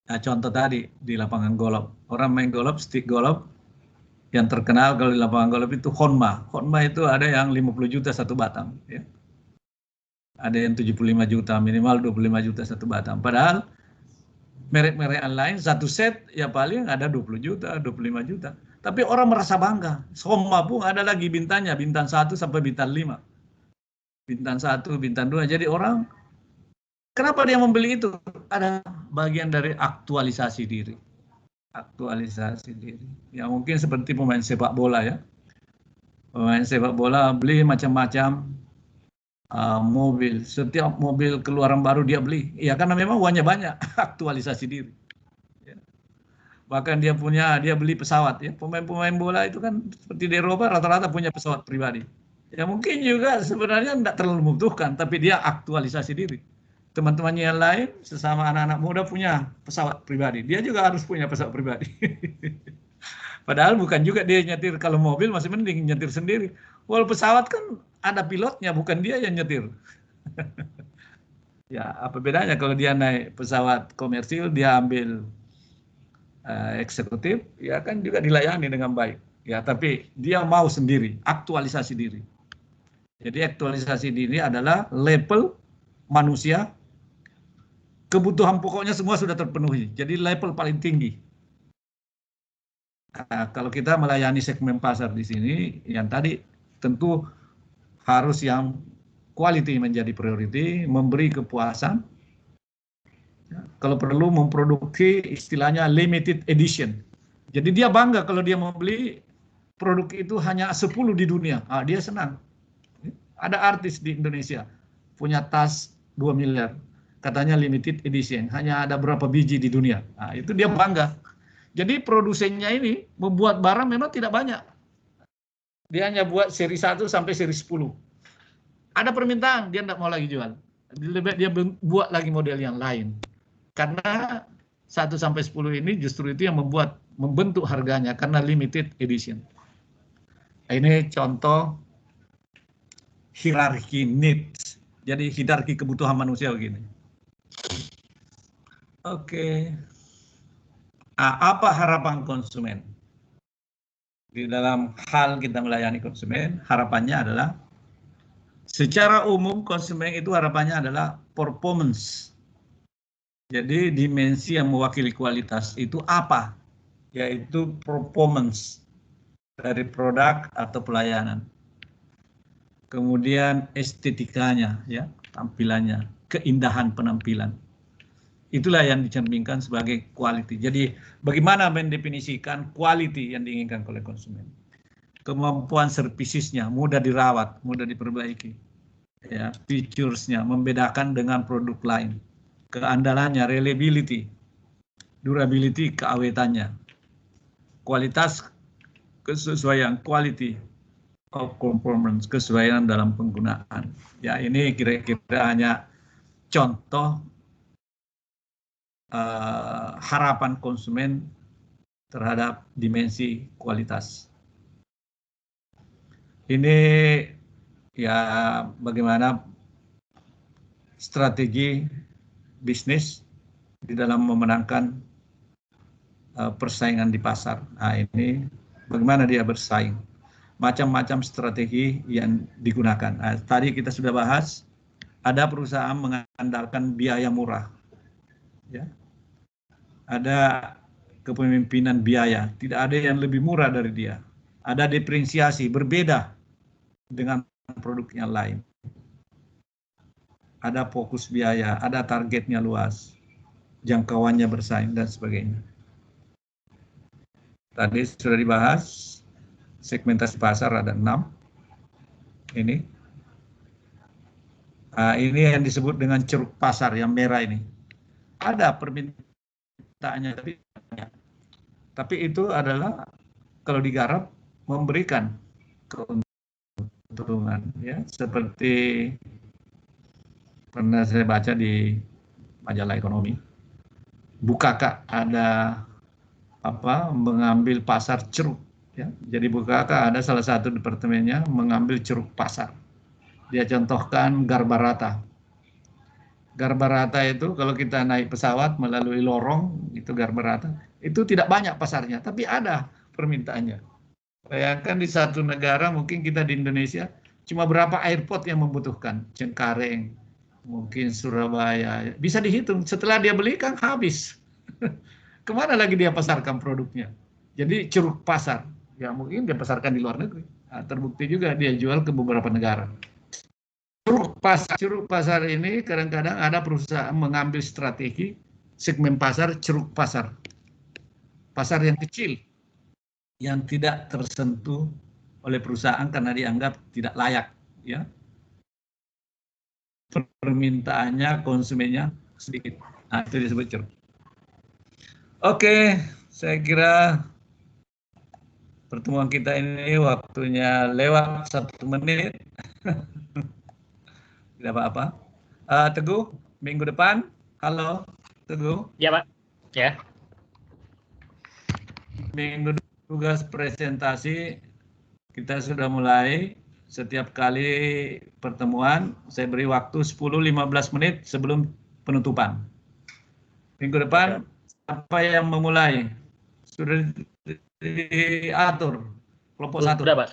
Nah, contoh tadi di lapangan golf. Orang main golf, stick golf, yang terkenal kalau di lapangan golf itu Honma. Honma itu ada yang 50 juta satu batang. Ya. Ada yang 75 juta, minimal 25 juta satu batang. Padahal merek-merek lain satu set ya paling ada 20 juta, 25 juta. Tapi orang merasa bangga. Honma pun ada lagi bintangnya, bintang 1 sampai bintang 5. Bintang 1, bintang 2. Jadi orang, kenapa dia membeli itu? Ada bagian dari aktualisasi diri. Aktualisasi diri. Ya mungkin seperti pemain sepak bola ya. Pemain sepak bola beli macam-macam mobil. Setiap mobil keluaran baru dia beli. Ya karena memang uangnya banyak. Aktualisasi diri. Bahkan dia beli pesawat ya. Pemain-pemain bola itu kan seperti di Eropa rata-rata punya pesawat pribadi. Ya mungkin juga sebenarnya tidak terlalu membutuhkan, tapi dia aktualisasi diri. Teman-temannya yang lain sesama anak-anak muda punya pesawat pribadi. Dia juga harus punya pesawat pribadi. Padahal bukan juga dia nyetir. Kalau mobil masih mending nyetir sendiri. Walau pesawat kan ada pilotnya, bukan dia yang nyetir. Ya, apa bedanya kalau dia naik pesawat komersil, dia ambil eksekutif, ya kan juga dilayani dengan baik. Ya, tapi dia mau sendiri, aktualisasi diri. Jadi aktualisasi diri adalah level manusia, kebutuhan pokoknya semua sudah terpenuhi. Jadi level paling tinggi. Nah, kalau kita melayani segmen pasar di sini, yang tadi tentu harus yang quality menjadi priority, memberi kepuasan. Kalau perlu memproduksi istilahnya limited edition. Jadi dia bangga kalau dia membeli produk itu hanya 10 di dunia. Ah, dia senang. Ada artis di Indonesia punya tas 2 miliar. Katanya limited edition, hanya ada berapa biji di dunia. Nah, itu dia bangga. Jadi produsennya ini membuat barang memang tidak banyak. Dia hanya buat seri 1 sampai seri 10. Ada permintaan, dia tidak mau lagi jual. Dia buat lagi model yang lain. Karena 1 sampai 10 ini justru itu yang membentuk harganya karena limited edition. Ini contoh hierarki needs. Jadi hierarki kebutuhan manusia begini. Oke. Apa harapan konsumen? Di dalam hal kita melayani konsumen, harapannya adalah secara umum konsumen itu harapannya adalah performance. Jadi dimensi yang mewakili kualitas itu apa? Yaitu performance dari produk atau pelayanan. Kemudian estetikanya, ya, tampilannya, keindahan penampilan. Itulah yang dicerminkan sebagai quality. Jadi bagaimana mendefinisikan quality yang diinginkan oleh konsumen? Kemampuan servicesnya mudah dirawat, mudah diperbaiki. Ya, features-nya membedakan dengan produk lain. Keandalannya, reliability, durability, keawetannya. Kualitas, kesesuaian, quality of performance, kesesuaian dalam penggunaan. Ya, ini kira-kira hanya contoh harapan konsumen terhadap dimensi kualitas. Ini ya bagaimana strategi bisnis di dalam memenangkan persaingan di pasar. Nah, ini bagaimana dia bersaing. Macam-macam strategi yang digunakan. Nah, tadi kita sudah bahas, ada perusahaan mengandalkan biaya murah. Ya. Ada kepemimpinan biaya, tidak ada yang lebih murah dari dia. Ada diferensiasi, berbeda dengan produk yang lain. Ada fokus biaya, ada targetnya luas, jangkauannya bersaing, dan sebagainya. Tadi sudah dibahas, segmentasi pasar ada 6. Ini yang disebut dengan ceruk pasar yang merah ini. Ada permintaannya, tapi itu adalah kalau digarap memberikan keuntungan, ya, seperti pernah saya baca di majalah ekonomi. Bukaka ada mengambil pasar ceruk, ya. Jadi Bukaka ada salah satu departemennya mengambil ceruk pasar. Dia contohkan Garbarata. Garbarata itu kalau kita naik pesawat melalui lorong itu Garbarata, itu tidak banyak pasarnya, tapi ada permintaannya. Bayangkan di satu negara, mungkin kita di Indonesia cuma berapa airport yang membutuhkan, Cengkareng, mungkin Surabaya, bisa dihitung. Setelah dia beli kan habis. Kemana lagi dia pasarkan produknya? Jadi ceruk pasar, ya mungkin dia pasarkan di luar negeri. Nah, terbukti juga dia jual ke beberapa negara. Ceruk pasar ini kadang-kadang ada perusahaan mengambil strategi segmen pasar ceruk pasar. Pasar yang kecil, yang tidak tersentuh oleh perusahaan karena dianggap tidak layak, ya. Permintaannya, konsumennya sedikit. Nah, itu disebut ceruk. Oke, saya kira pertemuan kita ini waktunya lewat 1 menit. Tidak apa-apa. Teguh, minggu depan. Halo, Teguh. Ya, Pak. Ya. Minggu tugas presentasi kita sudah mulai. setiap kali pertemuan saya beri waktu 10-15 menit sebelum penutupan. Minggu depan apa yang memulai? Sudah diatur kelompok satu. Sudah Pak,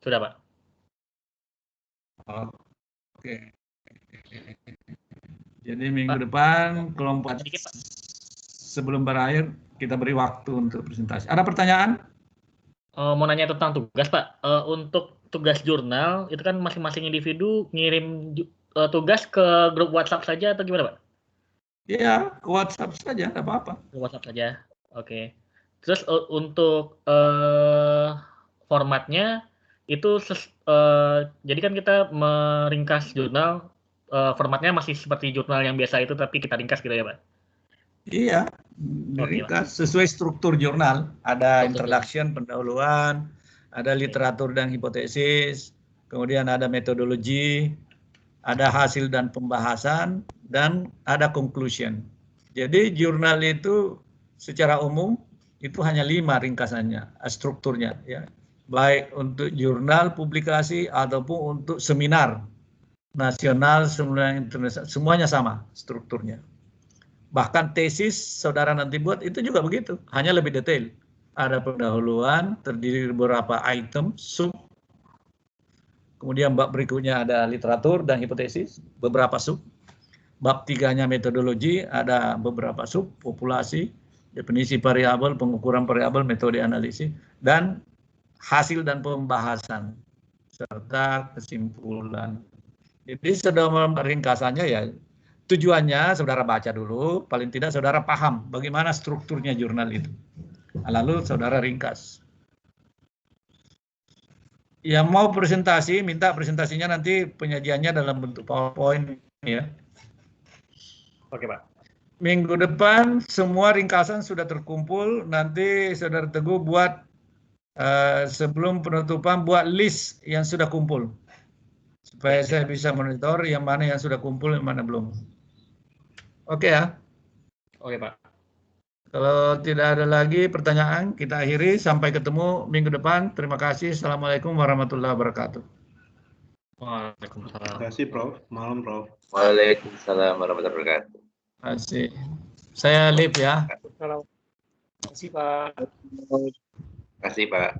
sudah Pak. Oke. Jadi minggu depan kelompok Sedikit, Pak. sebelum berakhir kita beri waktu untuk presentasi. Ada pertanyaan? Mau nanya tentang tugas Pak. Untuk tugas jurnal itu kan masing-masing individu ngirim tugas ke grup WhatsApp saja atau gimana Pak? Iya, ke WhatsApp saja, tidak apa-apa. Ke WhatsApp saja. Oke. Terus untuk formatnya itu jadi kan kita meringkas jurnal, formatnya masih seperti jurnal yang biasa itu tapi kita ringkas gitu ya Pak? Iya, diringkas sesuai struktur jurnal. Ada introduction, pendahuluan, ada literatur dan hipotesis, kemudian ada metodologi, ada hasil dan pembahasan, dan ada conclusion. Jadi jurnal itu secara umum itu hanya 5 ringkasannya, strukturnya, ya. Baik untuk jurnal, publikasi, ataupun untuk seminar nasional, seminar internasional, semuanya sama strukturnya. Bahkan tesis saudara nanti buat itu juga begitu, hanya lebih detail. Ada pendahuluan, terdiri dari beberapa item, sub. Kemudian bab berikutnya ada literatur dan hipotesis, beberapa sub. Bab 3-nya metodologi, ada beberapa sub, populasi, definisi variabel, pengukuran variabel, metode analisis, dan hasil dan pembahasan, serta kesimpulan. Jadi sedang ringkasannya ya, tujuannya saudara baca dulu, paling tidak saudara paham bagaimana strukturnya jurnal itu. Lalu saudara ringkas. Yang mau presentasi, minta presentasinya nanti penyajiannya dalam bentuk PowerPoint ya. Oke Pak. Minggu depan semua ringkasan sudah terkumpul, nanti saudara Teguh buat sebelum penutupan buat list yang sudah kumpul. Supaya saya bisa monitor yang mana yang sudah kumpul, yang mana belum. Oke ya. Oke Pak. Kalau tidak ada lagi pertanyaan, kita akhiri. Sampai ketemu minggu depan. Terima kasih. Assalamualaikum warahmatullahi wabarakatuh. Waalaikumsalam. Terima kasih Prof. Malam Prof. Waalaikumsalam warahmatullahi wabarakatuh. Terima kasih. Saya Lip ya. Terima kasih Pak. Terima kasih Pak.